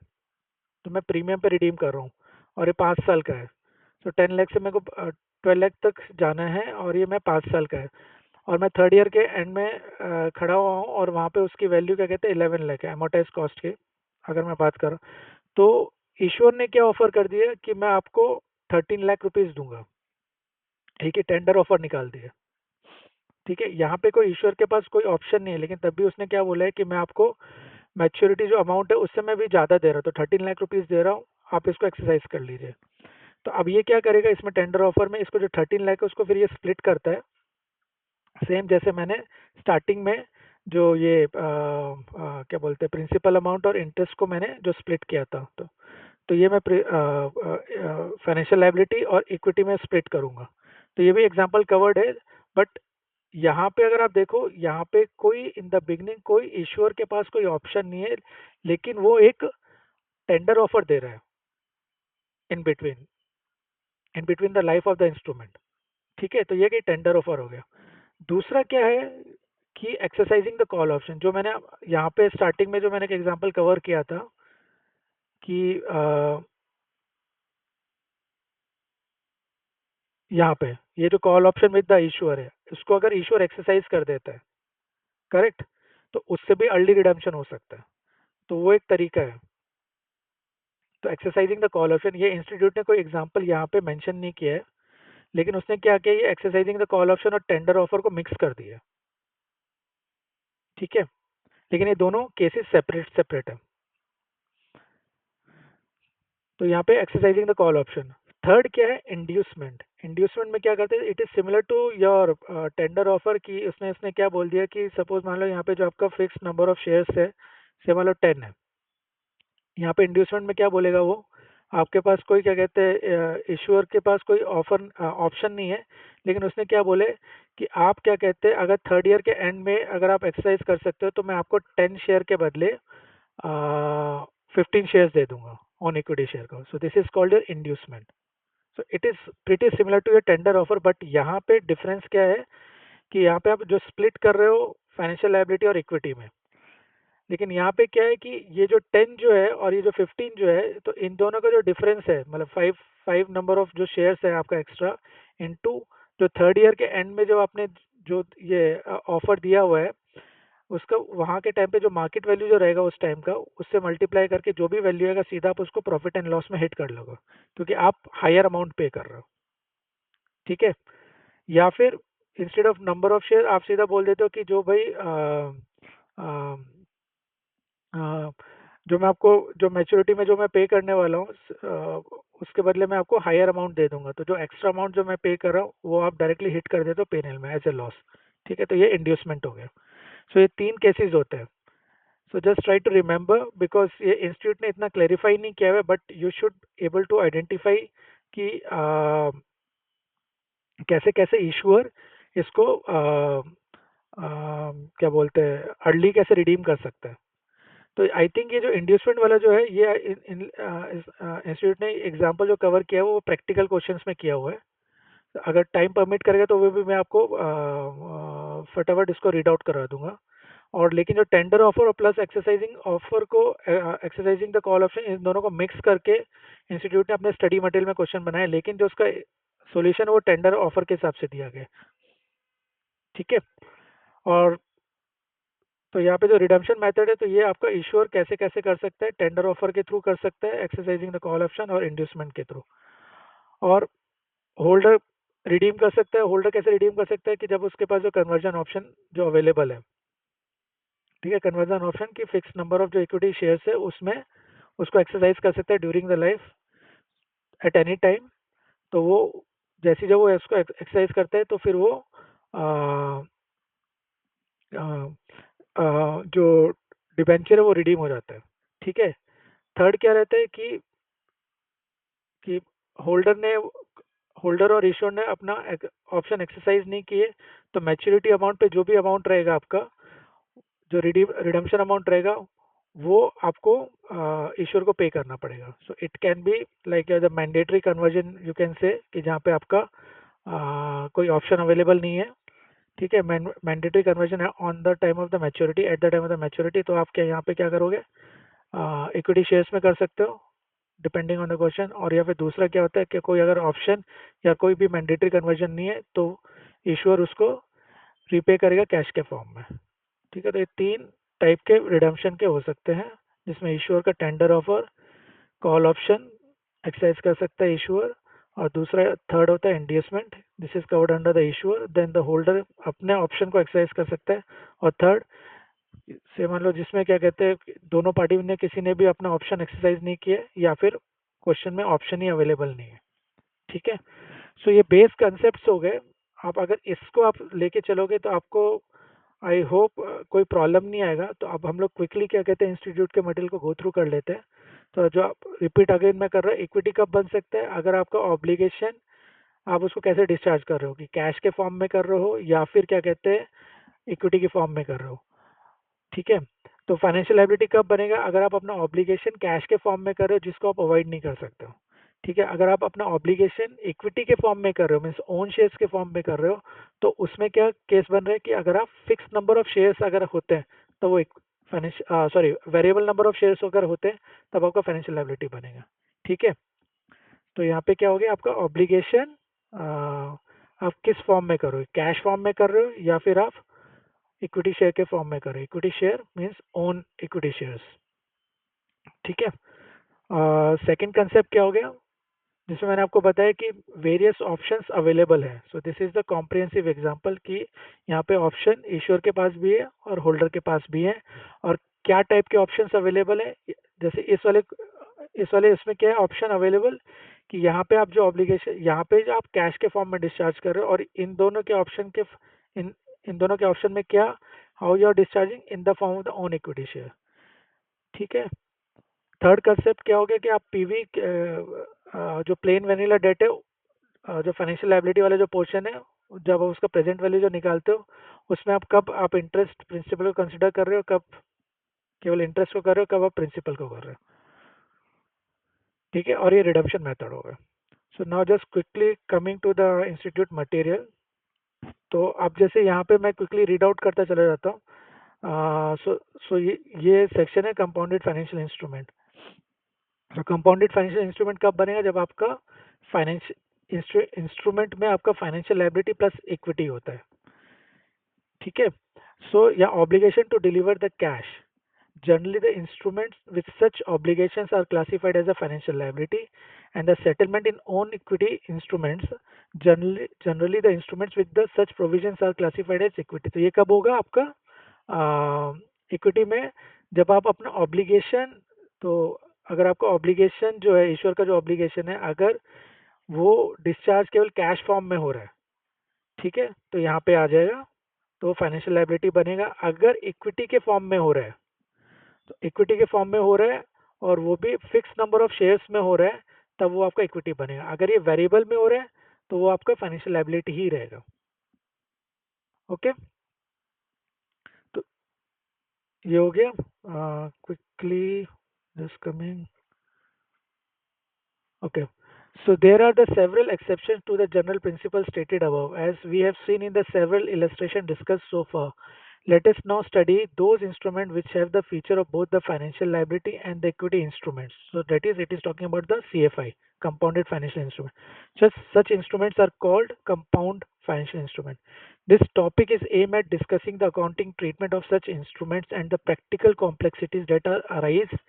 तो मैं प्रीमियम पे रिडीम कर रहा हूँ, और ये 5 साल का है। तो 10 लाख से मेरे को 12 लाख तक जाना है, और ये मैं 5 साल का है, और मैं थर्ड ईयर के एंड में खड़ा हुआ हूँ, और वहाँ पे उसकी वैल्यू क्या कहते हैं 11 लाख है अमोर्टाइज कॉस्ट के, अगर मैं बात करूँ। तो ईश्वर ने क्या ऑफर कर दिया कि मैं आपको 13 लाख रुपीज़ दूंगा, ठीक है, टेंडर ऑफर निकाल दिया, ठीक है। यहाँ पे कोई ईश्वर के पास कोई ऑप्शन नहीं है, लेकिन तब भी उसने क्या बोला है कि मैं आपको मैच्योरिटी जो अमाउंट है उससे मैं भी ज़्यादा दे रहा हूँ, तो 13 लाख रुपीज़ दे रहा हूँ, आप इसको एक्सरसाइज कर लीजिए। तो अब ये क्या करेगा इसमें टेंडर ऑफर में, इसको जो 13 लाख है उसको फिर ये स्प्लिट करता है, सेम जैसे मैंने स्टार्टिंग में जो ये क्या बोलते हैं प्रिंसिपल अमाउंट और इंटरेस्ट को मैंने जो स्प्लिट किया था। तो ये मैं फाइनेंशियल लायबिलिटी और इक्विटी में स्प्लिट करूंगा। तो ये भी एग्जांपल कवर्ड है, बट यहाँ पे अगर आप देखो, यहाँ पे कोई इन द बिगनिंग कोई इश्योर के पास कोई ऑप्शन नहीं है, लेकिन वो एक टेंडर ऑफर दे रहा है in between, in between the life of the instrument, ठीक है। तो ये कि टेंडर ऑफर हो गया। दूसरा क्या है कि एक्सरसाइजिंग द कॉल ऑप्शन, जो मैंने यहाँ पे स्टार्टिंग में जो मैंने एक एग्जांपल कवर किया था कि यहाँ पे ये जो call option with the ensure है, इसको अगर इश्योर एक्सरसाइज कर देता है, करेक्ट, तो उससे भी अर्ली रिडेम्पशन हो सकता है। तो वो एक तरीका है। तो एक्सरसाइजिंग द कॉल ऑप्शन, ये इंस्टीट्यूट ने कोई एग्जांपल यहाँ पे मेंशन नहीं किया है, लेकिन उसने क्या किया, ये एक्सरसाइजिंग द कॉल ऑप्शन और टेंडर ऑफर को मिक्स कर दिया, ठीक है। लेकिन ये दोनों केसेस सेपरेट सेपरेट है। तो यहाँ पे exercising the call option. Third क्या है? इंड्यूसमेंट। इंड्यूसमेंट में क्या करते हैं, it is similar to your tender offer की, उसने इसने क्या बोल दिया कि सपोज मान लो यहाँ पे जो आपका फिक्स नंबर ऑफ शेयर्स है से मान लो 10 है, यहाँ पे इंड्यूसमेंट में क्या बोलेगा वो, आपके पास कोई क्या कहते हैं, इश्यूअर के पास कोई ऑफर ऑप्शन नहीं है, लेकिन उसने क्या बोले कि आप क्या कहते हैं, अगर थर्ड ईयर के एंड में अगर आप एक्सरसाइज कर सकते हो तो मैं आपको 10 शेयर के बदले 15 शेयर्स दे दूंगा ऑन इक्विटी शेयर का। So this is called your inducement. So it is pretty similar to your tender offer, but यहाँ पे डिफरेंस क्या है कि यहाँ पे आप जो स्प्लिट कर रहे हो फाइनेंशियल लायबिलिटी और इक्विटी में, लेकिन यहाँ पे क्या है कि ये जो 10 जो है और ये जो 15 जो है, तो इन दोनों का जो डिफरेंस है, मतलब फाइव फाइव नंबर ऑफ जो शेयर्स है आपका एक्स्ट्रा, इनटू जो थर्ड ईयर के एंड में जो आपने जो ये ऑफर दिया हुआ है, उसका वहाँ के टाइम पे जो मार्केट वैल्यू जो रहेगा उस टाइम का, उससे मल्टीप्लाई करके जो भी वैल्यू आएगा सीधा आप उसको प्रॉफिट एंड लॉस में हिट कर लोगे, क्योंकि आप हायर अमाउंट पे कर रहे हो। ठीक है। या फिर instead of number of share आप सीधा बोल देते हो कि जो भाई आ, आ, जो मैं आपको जो मैच्योरिटी में जो मैं पे करने वाला हूँ, उसके बदले मैं आपको हायर अमाउंट दे दूंगा, तो जो एक्स्ट्रा अमाउंट जो मैं पे कर रहा हूँ वो आप डायरेक्टली हिट कर देते हो पेनल में एज ए लॉस। ठीक है, तो ये इंड्यूसमेंट हो गया। सो ये तीन केसेस होते हैं। So just try to remember, because ये इंस्टीट्यूट ने इतना क्लैरिफाई नहीं किया है, but you should able to identify कि कैसे कैसे इशूअर इसको क्या बोलते हैं, अर्ली कैसे रिडीम कर सकते हैं। तो आई थिंक ये जो इंड्यूसमेंट वाला जो है, ये इंस्टीट्यूट ने एग्जांपल जो कवर किया है वो प्रैक्टिकल क्वेश्चंस में किया हुआ है। तो अगर टाइम परमिट करेगा तो वो भी मैं आपको फटाफट इसको रीड आउट करवा दूंगा। और लेकिन जो टेंडर ऑफर और प्लस एक्सरसाइजिंग ऑफर को, एक्सरसाइजिंग द कॉल ऑप्शन, इन दोनों को मिक्स करके इंस्टीट्यूट ने अपने स्टडी मटेरियल में क्वेश्चन बनाए, लेकिन जो उसका सॉल्यूशन वो टेंडर ऑफर के हिसाब से दिया गया। ठीक है। और तो यहाँ पे जो रिडम्पशन मेथड है, तो ये आपका इश्योर कैसे कैसे कर सकता है, टेंडर ऑफर के थ्रू कर सकता है, एक्सरसाइजिंग द कॉल ऑप्शन और इंड्यूसमेंट के थ्रू। और होल्डर रिडीम कर सकता है। होल्डर कैसे रिडीम कर सकता है कि जब उसके पास जो कन्वर्जन ऑप्शन जो अवेलेबल है, ठीक है, कन्वर्जन ऑप्शन की फिक्स नंबर ऑफ जो इक्विटी शेयर्स है उसमें उसको एक्सरसाइज कर सकता है during the life at any time. तो वो जैसे जब वो इसको एक्सरसाइज करता है तो फिर वो आ, आ, जो डिबेंचर है वो रिडीम हो जाता है। ठीक है। थर्ड क्या रहता है कि होल्डर ने होल्डर और इश्योर ने अपना ऑप्शन एक्सरसाइज नहीं किए, तो मैच्योरिटी अमाउंट पे जो भी अमाउंट रहेगा आपका, जो रिडम्पशन अमाउंट रहेगा, वो आपको इश्योर को पे करना पड़ेगा। So it can be like the mandatory conversion you can say, कि जहाँ पे आपका कोई ऑप्शन अवेलेबल नहीं है। ठीक है। मैंडेटरी कन्वर्जन है on the time of the maturity, eight the time of the maturity, तो आप क्या यहाँ पे क्या करोगे, इक्विटी शेयर्स में कर सकते हो डिपेंडिंग ऑन द क्वेश्चन। और या फिर दूसरा क्या होता है कि कोई अगर ऑप्शन या कोई भी मैंडेटरी कन्वर्जन नहीं है तो इश्योर उसको रीपे करेगा कैश के फॉर्म में। ठीक है। तो ये तीन टाइप के रिडम्पशन के हो सकते हैं, जिसमें इश्योर का tender offer, call option exercise कर सकता है इश्योर, और दूसरा थर्ड होता है inducement, this is covered under the issuer, then the holder अपने ऑप्शन को एक्सरसाइज कर सकता है। और थर्ड से मान लो जिसमें क्या कहते हैं दोनों पार्टी ने किसी ने भी अपना ऑप्शन एक्सरसाइज नहीं किया, या फिर क्वेश्चन में ऑप्शन ही अवेलेबल नहीं है। ठीक है। सो ये बेस कंसेप्ट हो गए। आप अगर इसको आप लेके चलोगे तो आपको आई होप कोई प्रॉब्लम नहीं आएगा। तो अब हम लोग क्विकली क्या कहते हैं इंस्टीट्यूट के मटेरियल को गो थ्रू कर लेते हैं। तो जो आप रिपीट अगेन मैं कर रहा हूँ, इक्विटी कब बन सकता है, अगर आपका ऑब्लिगेशन आप उसको कैसे डिस्चार्ज कर रहे हो, कि कैश के फॉर्म में कर रहे हो या फिर क्या कहते हैं इक्विटी के फॉर्म में कर रहे हो। ठीक है। तो फाइनेंशियल लायबिलिटी कब बनेगा, अगर आप अपना ऑब्लिगेशन कैश के फॉर्म में कर रहे हो जिसको आप अवॉइड नहीं कर सकते हो। ठीक है। अगर आप अपना ऑब्लिगेशन इक्विटी के फॉर्म में कर रहे हो, मीन्स ओन शेयर्स के फॉर्म में कर रहे हो, तो उसमें क्या केस बन रहा है कि अगर आप फिक्स नंबर ऑफ शेयर्स अगर होते हैं तो वो financial sorry variable number of shares अगर होते हैं तब आपका फाइनेंशियल लायबिलिटी बनेगा। ठीक है। तो यहाँ पे क्या हो गया आपका ऑब्लिगेशन, आप किस फॉर्म में कर रहे हो, कैश फॉर्म में कर रहे हो या फिर आप इक्विटी शेयर के फॉर्म में करें। Equity share means own equity shares. ठीक है। सेकंड कंसेप्ट क्या हो गया, जिसमें मैंने आपको बताया कि वेरियस ऑप्शंस अवेलेबल है। So this is the comprehensive example कि यहाँ पे ऑप्शन इश्योर के पास भी है और होल्डर के पास भी है, और क्या टाइप के ऑप्शंस अवेलेबल है। जैसे इस वाले इसमें क्या है ऑप्शन अवेलेबल, कि यहाँ पे आप जो ऑब्लिगेशन यहाँ पे जो आप कैश के फॉर्म में डिस्चार्ज कर रहे हो, और इन दोनों के ऑप्शन के इन इन दोनों के ऑप्शन में क्या, how you are discharging in the form of the own equity share. ठीक है। थर्ड कंसेप्ट क्या हो गया कि आप पीवी जो प्लेन वेनिला डेट है, जो फाइनेंशियल लाइबिलिटी वाला जो पोर्शन है, जब आप उसका प्रेजेंट वैल्यू जो निकालते हो, उसमें आप कब आप इंटरेस्ट प्रिंसिपल को कंसिडर कर रहे हो, कब केवल इंटरेस्ट को कर रहे हो, कब आप प्रिंसिपल को कर रहे हो। ठीक है, और ये रिडम्पशन मेथड होगा। So now just quickly coming to the institute material. तो अब जैसे यहाँ पे मैं क्विकली रीड आउट करता चला जाता हूँ। सो ये सेक्शन है कंपाउंडेड फाइनेंशियल इंस्ट्रूमेंट। तो कंपाउंडेड फाइनेंशियल इंस्ट्रूमेंट कब बनेगा, जब आपका फाइनेंस इंस्ट्रूमेंट में आपका फाइनेंशियल लायबिलिटी प्लस इक्विटी होता है। ठीक है, सो या obligation to deliver the cash. Generally, the instruments with such obligations are classified as a financial liability, and the settlement in own equity instruments, generally the instruments with the such provisions are classified as equity. तो ये कब होगा आपका equity में, जब आप अपना obligation, तो अगर आपका ऑब्लिगेशन जो है, ईश्वर का जो ऑब्लिगेशन है, अगर वो डिस्चार्ज केवल कैश फॉर्म में हो रहा है, ठीक है, तो यहाँ पे आ जाएगा, तो फाइनेंशियल लायबिलिटी बनेगा। अगर इक्विटी के फॉर्म में हो रहा है, तो इक्विटी के फॉर्म में हो रहा है और वो भी फिक्स नंबर ऑफ शेयर्स में हो रहा है, तब वो आपका इक्विटी बनेगा। अगर ये वेरिएबल में हो रहा है, तो वो आपका फाइनेंशियल लायबिलिटी ही रहेगा। ओके, तो ये हो गया। Quickly just coming. Okay. So there are the several exceptions to the general principle stated above, as we have seen in the several illustrations discussed so far. Let us now study those instruments which have the feature of both the financial liability and the equity instruments. So that is, it is talking about the CFI, compounded financial instrument. Such instruments are called compound financial instrument. This topic is aimed at discussing the accounting treatment of such instruments and the practical complexities that arise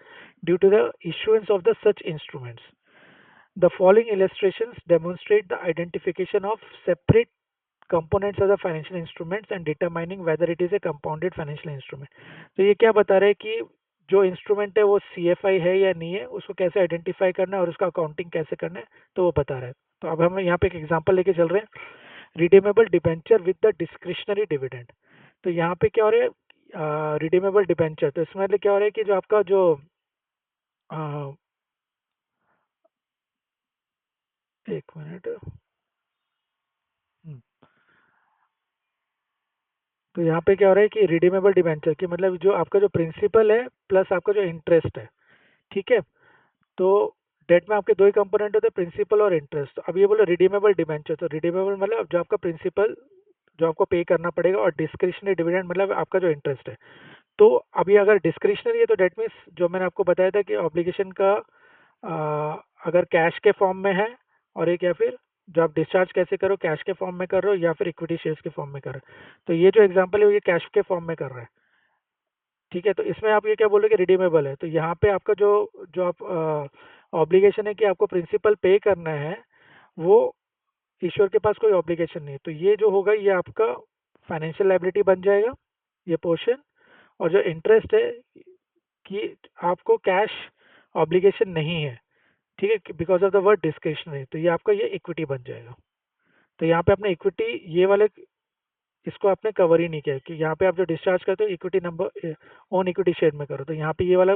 due to the issuance of the such instruments. The following illustrations demonstrate the identification of separate components of the financial instruments and determining whether it is a compounded financial instrument. तो ये क्या बता रहा है कि जो instrument है वो CFI है या नहीं है, उसको कैसे आइडेंटिफाई करना है और उसका अकाउंटिंग कैसे करना है, तो वो बता रहा है। तो अब हम यहाँ पे एक एग्जांपल लेके चल रहे हैं, redeemable debenture with the discretionary dividend. तो यहाँ पे क्या हो रहा है, रिडीमेबल डिबेंचर, तो इसमें मतलब क्या हो रहा है कि जो आपका जो एक मिनट, तो यहाँ पे क्या हो रहा है कि रिडीमेबल डिबेंचर की मतलब जो आपका जो प्रिंसिपल है प्लस आपका जो इंटरेस्ट है, ठीक है, तो डेट में आपके दो ही कंपोनेंट होते हैं, प्रिंसिपल और इंटरेस्ट। तो अब ये बोलो रिडीमेबल डिबेंचर, तो रिडीमेबल मतलब जो आपका प्रिंसिपल जो आपको पे करना पड़ेगा, और डिस्क्रिशनरी डिविडेंड मतलब आपका जो इंटरेस्ट है। तो अभी अगर डिस्क्रिशनरी है तो डेट मीन्स जो मैंने आपको बताया था कि ऑब्लिगेशन का अगर कैश के फॉर्म में है, और एक या फिर जो आप डिस्चार्ज कैसे करो, कैश के फॉर्म में कर रहे हो या फिर इक्विटी शेयर्स के फॉर्म में कर रहे हो। तो ये जो एग्जांपल है वो ये कैश के फॉर्म में कर रहा है, ठीक है। तो इसमें आप ये क्या बोलोगे, रिडीमेबल है, तो यहाँ पे आपका जो जो आप ऑब्लिगेशन है कि आपको प्रिंसिपल पे करना है, वो ईश्वर के पास कोई ऑब्लिगेशन नहीं है, तो ये जो होगा ये आपका फाइनेंशियल लायबिलिटी बन जाएगा, ये पोर्शन। और जो इंटरेस्ट है कि आपको कैश ऑब्लिगेशन नहीं है, ठीक है, because of the word discretionary, तो ये आपका ये इक्विटी बन जाएगा। तो यहाँ पे आपने इक्विटी ये वाले इसको आपने कवर ही नहीं किया कि यहाँ पे आप जो डिस्चार्ज करते हो equity number own equity share में करो, तो यहाँ पे ये वाला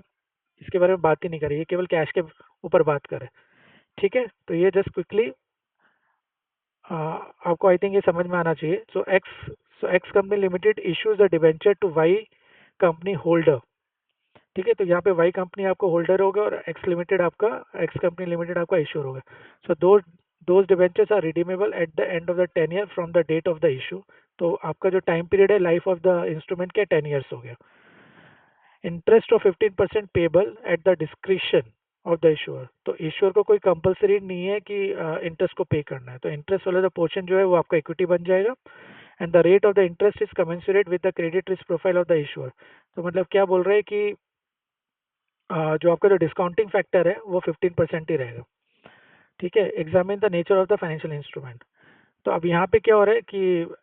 इसके बारे में बात ही नहीं करें, ये केवल कैश के ऊपर बात करें, ठीक है। तो ये जस्ट क्विकली आपको आई थिंक ये समझ में आना चाहिए। So X company limited issues the debenture to Y company holder, ठीक है, तो यहाँ पे वाई कंपनी आपको होल्डर होगा और एक्स कंपनी लिमिटेड आपका इश्यूर होगा। So those debentures are redeemable at the end of the 10 year from the date of the issue. तो आपका जो टाइम पीरियड है लाइफ ऑफ द इंस्ट्रूमेंट के 10 ईयर्स हो गया। Interest of 15% payable at the discretion of the issuer, तो issuer को कोई कंपलसरी नहीं है कि इंटरेस्ट को पे करना है, तो इंटरेस्ट वाला जो पोर्शन जो है वो आपका इक्विटी बन जाएगा। And the rate of the interest is commensurate with the credit risk profile of the issuer. तो मतलब क्या बोल रहे हैं कि जो आपका जो डिस्काउंटिंग फैक्टर है वो 15% ही रहेगा, ठीक है। Examine the nature of the financial instrument. तो अब यहाँ पे क्या हो रहा है कि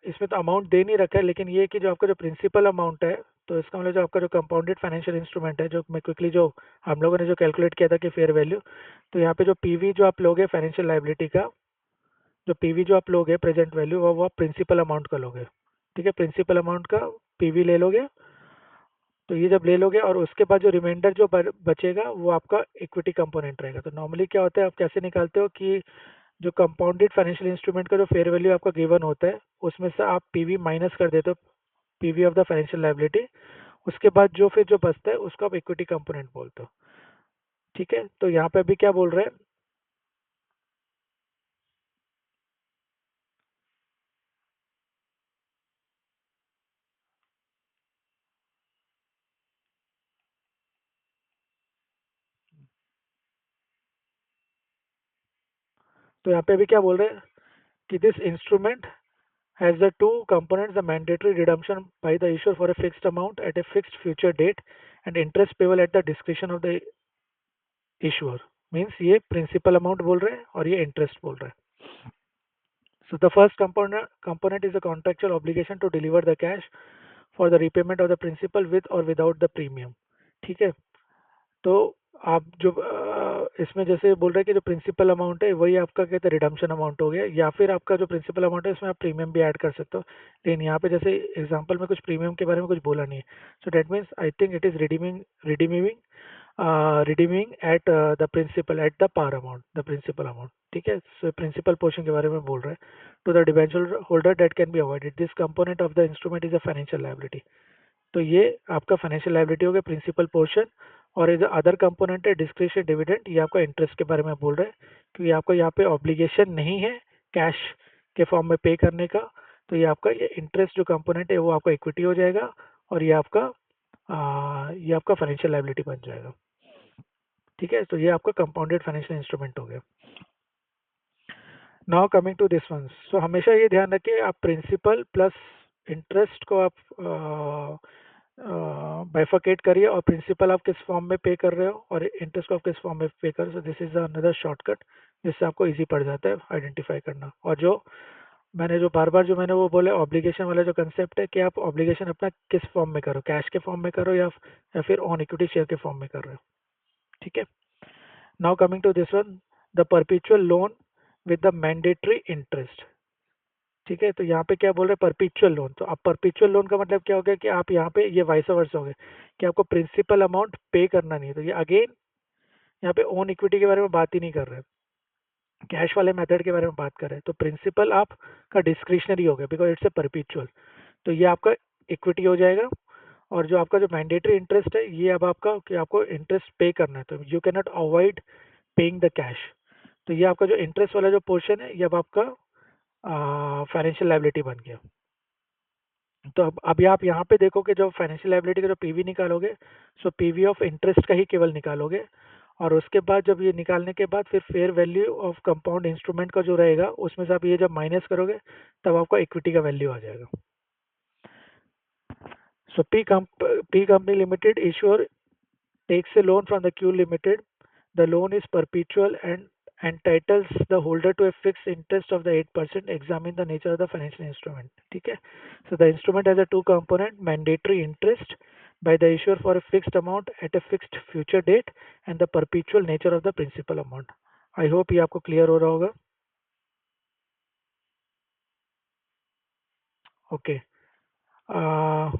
इसमें तो अमाउंट दे नहीं रखा है, लेकिन ये कि जो आपका जो प्रिंसिपल अमाउंट है, तो इसका मतलब जो आपका जो कंपाउंडेड फाइनेंशियल इंस्ट्रूमेंट है, जो मैं क्विकली जो हम लोगों ने जो कैलकुलेट किया था कि फेयर वैल्यू, तो यहाँ पे जो पीवी जो आप लोगे फाइनेंशियल लाइबिलिटी का, जो पीवी जो आप लोगे प्रेजेंट वैल्यू, वो आप प्रिंसिपल अमाउंट का लोगे, ठीक है, प्रिंसिपल अमाउंट का पीवी ले लोगे। तो ये जब ले लोगे और उसके बाद जो रिमाइंडर जो बचेगा वो आपका इक्विटी कंपोनेंट रहेगा। तो नॉर्मली क्या होता है, आप कैसे निकालते हो कि जो कंपाउंडेड फाइनेंशियल इंस्ट्रूमेंट का जो फेयर वैल्यू आपका गिवन होता है उसमें से आप पीवी माइनस कर देते हो, PV of the financial liability. उसके बाद जो फिर जो बचता है उसको आप इक्विटी कंपोनेंट बोलते हो। ठीक है, तो यहाँ पे अभी क्या बोल रहे हैं, तो यहाँ पे अभी क्या बोल रहे हैं कि this instrument has the two components: the mandatory redemption by the issuer for a fixed amount at a fixed future date and interest payable at the discretion of the issuer। Means ये principal amount बोल रहे हैं और ये interest बोल रहे हैं। So the first component is a contractual obligation to deliver the cash for the repayment of the principal with or without the premium। ठीक है, तो आप जो इसमें जैसे बोल रहे हैं कि जो प्रिंसिपल अमाउंट है वही आपका कहते हैं रिडम्पशन अमाउंट हो गया, या फिर आपका जो प्रिंसिपल अमाउंट है उसमें आप प्रीमियम भी ऐड कर सकते हो। लेकिन यहाँ पे जैसे एग्जांपल में कुछ प्रीमियम के बारे में कुछ बोला नहीं है, so that means I think it is redeeming at the principal at the par amount, the principal amount. ठीक है, सो प्रिंसिपल पोर्शन के बारे में बोल रहे हैं। To the debenture holder that can be avoided, this component of the instrument is a financial liability. तो ये आपका फाइनेंशियल लायबिलिटी हो गया प्रिंसिपल पोर्शन। और ये जो अदर कंपोनेंट है डिस्क्रिशनरी डिविडेंड, ये आपका इंटरेस्ट के बारे में बोल रहे हैं, क्योंकि आपको यहाँ पे ऑब्लिगेशन नहीं है कैश के फॉर्म में पे करने का। तो ये आपका ये इंटरेस्ट जो कंपोनेंट है वो आपका इक्विटी हो जाएगा और ये आपका फाइनेंशियल लायबिलिटी बन जाएगा। ठीक है, तो ये आपका कंपाउंडेड फाइनेंशियल इंस्ट्रूमेंट हो गया। Now coming to this one, so हमेशा ये ध्यान रखिए आप प्रिंसिपल प्लस इंटरेस्ट को आप बाइफरकेट करिए और प्रिंसिपल आप किस फॉर्म में पे कर रहे हो और इंटरेस्ट को आप किस फॉर्म में पे कर रहे हो। दिस इज अनदर शॉर्टकट जिससे आपको इजी पड़ जाता है आइडेंटिफाई करना। और जो मैंने जो बार बार जो मैंने वो बोले ऑब्लिगेशन वाला जो कंसेप्ट है कि आप ऑब्लिगेशन अपना किस फॉर्म में करो, कैश के फॉर्म में करो या फिर ऑन इक्विटी शेयर के फॉर्म में कर रहे हो। ठीक है, now coming to this one, the perpetual loan with the mandatory interest. ठीक है, तो यहाँ पे क्या बोल रहे हैं परपेचुअल लोन। तो आप परपेचुअल लोन का मतलब क्या हो गया कि आप यहाँ पे ये वाइस वर्सा हो गया कि आपको प्रिंसिपल अमाउंट पे करना नहीं है। तो ये अगेन यहाँ पे ओन इक्विटी के बारे में बात ही नहीं कर रहे, कैश वाले मेथड के बारे में बात कर रहे हैं। तो प्रिंसिपल आपका डिस्क्रिशनरी हो गया बिकॉज इट्स ए परपेचुअल, तो ये आपका इक्विटी हो जाएगा। और जो आपका जो मैंडेटरी इंटरेस्ट है ये अब आपका कि आपको इंटरेस्ट पे करना है, तो you can not avoid paying the cash. तो ये आपका जो इंटरेस्ट वाला जो पोर्शन है ये अब आपका फाइनेंशियल लायबिलिटी बन गया। तो अब अभी आप यहाँ पे देखो कि जो फाइनेंशियल लायबिलिटी का जो पीवी निकालोगे, सो पीवी ऑफ इंटरेस्ट का ही केवल निकालोगे। और उसके बाद जब ये निकालने के बाद फिर fair value of compound instrument का जो रहेगा उसमें से आप ये जब माइनस करोगे तब आपका इक्विटी का वैल्यू आ जाएगा। So P company limited issuer takes a loan from the Q Limited. The loan is perpetual and entitles the holder to a fixed interest of the 8%. Examine the nature of the financial instrument. ठीक है, so the instrument has a two component: mandatory interest by the issuer for a fixed amount at a fixed future date and the perpetual nature of the principal amount. I hope ये आपको clear हो रहा होगा। Okay, uh,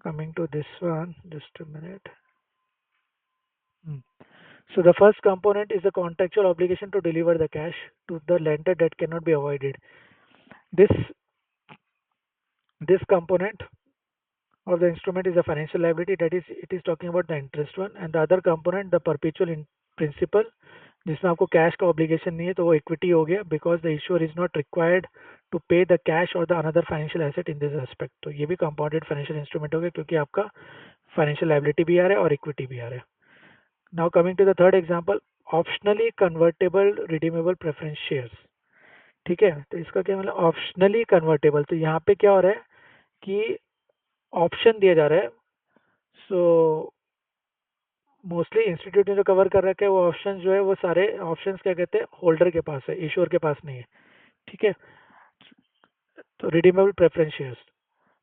coming to this one, just a minute. Hmm. So the first component is the contractual obligation to deliver the cash to the lender that cannot be avoided. This this component of the instrument is a financial liability, that is it is talking about the interest one, and the other component the perpetual principal जिसमें आपको cash का obligation नहीं है तो वो equity हो गया because the issuer is not required to pay the cash और the another financial asset in this respect. तो ये भी कंपाउंडेड फाइनेंशियल इंस्ट्रूमेंट हो गया क्योंकि आपका फाइनेंशियल लायबिलिटी भी आ रहा है और इक्विटी भी आ रहा है। Now coming to the third example, optionally convertible redeemable preference shares. ठीक है, तो इसका क्या मतलब ऑप्शनली कन्वर्टेबल, तो यहाँ पे क्या हो रहा है कि ऑप्शन दिया जा रहा है। सो मोस्टली इंस्टीट्यूट ने जो कवर कर रखा है वो ऑप्शन जो है वो सारे ऑप्शंस क्या कहते हैं होल्डर के पास है, इश्योर के पास नहीं है। ठीक है, तो रिडीमेबल प्रेफरेंस शेयर्स,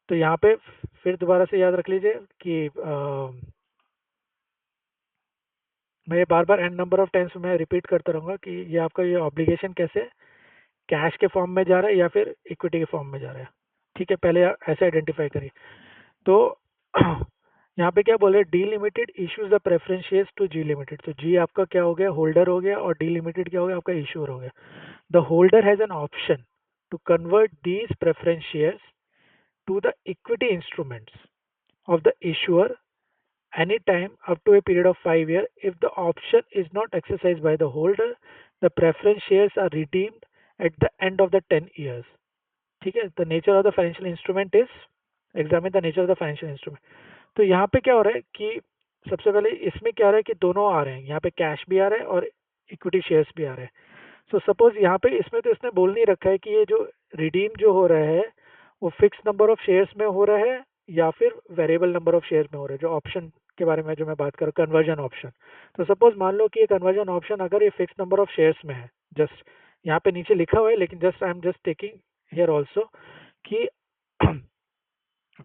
तो यहाँ पे फिर दोबारा से याद रख लीजिए कि मैं ये बार बार एन नंबर ऑफ टाइम्स मैं रिपीट करता रहूँगा कि ये आपका ये ऑब्लिगेशन कैसे कैश के फॉर्म में जा रहा है या फिर इक्विटी के फॉर्म में जा रहा है। ठीक है, पहले ऐसे आइडेंटिफाई करिए। तो यहाँ पे क्या बोल रहे हैं, D limited issues the preference shares to G limited. तो जी आपका क्या हो गया, होल्डर हो गया, और डी लिमिटेड क्या हो गया, आपका इश्यूर हो गया। The holder has an option to convert these preference shares to the equity instruments of the issuer anytime up to a period of 5 years. If the option is not exercised by the holder, the preference shares are redeemed at the end of the 10 years. ठीक है, the nature of the financial instrument is, examine the nature of the financial instrument. तो यहाँ पे क्या हो रहा है कि सबसे पहले इसमें क्या हो रहा है कि दोनों आ रहे हैं, यहाँ पे कैश भी आ रहा है और इक्विटी शेयर्स भी आ रहे हैं। सो सपोज यहाँ पे इसमें तो इसने बोल नहीं रखा है कि ये जो रिडीम जो हो रहा है वो फिक्स नंबर ऑफ शेयर्स में हो रहा है या फिर वेरिएबल नंबर ऑफ शेयर्स में हो रहा है, जो ऑप्शन के बारे में जो मैं बात कर रहा हूँ, कन्वर्जन ऑप्शन। तो सपोज मान लो कि ये कन्वर्जन ऑप्शन अगर ये फिक्स नंबर ऑफ शेयर्स में है, जस्ट यहाँ पे नीचे लिखा हुआ है लेकिन just I am just taking here also कि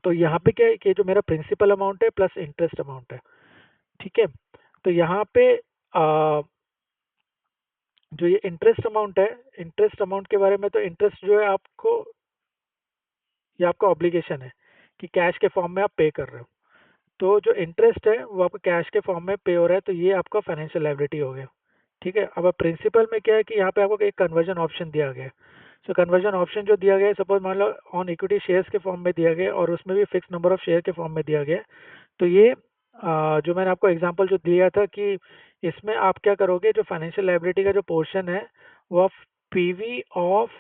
तो यहाँ पे क्या है कि जो मेरा प्रिंसिपल अमाउंट है प्लस इंटरेस्ट अमाउंट है, ठीक है। तो यहाँ पे जो ये इंटरेस्ट अमाउंट है, इंटरेस्ट अमाउंट के बारे में, तो इंटरेस्ट जो है आपको, ये आपका ऑब्लिगेशन है कि कैश के फॉर्म में आप पे कर रहे हो। तो जो इंटरेस्ट है वो आपको कैश के फॉर्म में पे हो रहा है, तो ये आपका फाइनेंशियल लायबिलिटी हो गया, ठीक है। अब प्रिंसिपल में क्या है कि यहाँ पे आपको एक कन्वर्जन ऑप्शन दिया गया है। सो कन्वर्जन ऑप्शन जो दिया गया है, सपोज मान लो ऑन इक्विटी शेयर्स के फॉर्म में दिया गया और उसमें भी फिक्स नंबर ऑफ शेयर के फॉर्म में दिया गया है। तो ये जो मैंने आपको एग्जांपल जो दिया था कि इसमें आप क्या करोगे, जो फाइनेंशियल लायबिलिटी का जो पोर्शन है वो आप PV of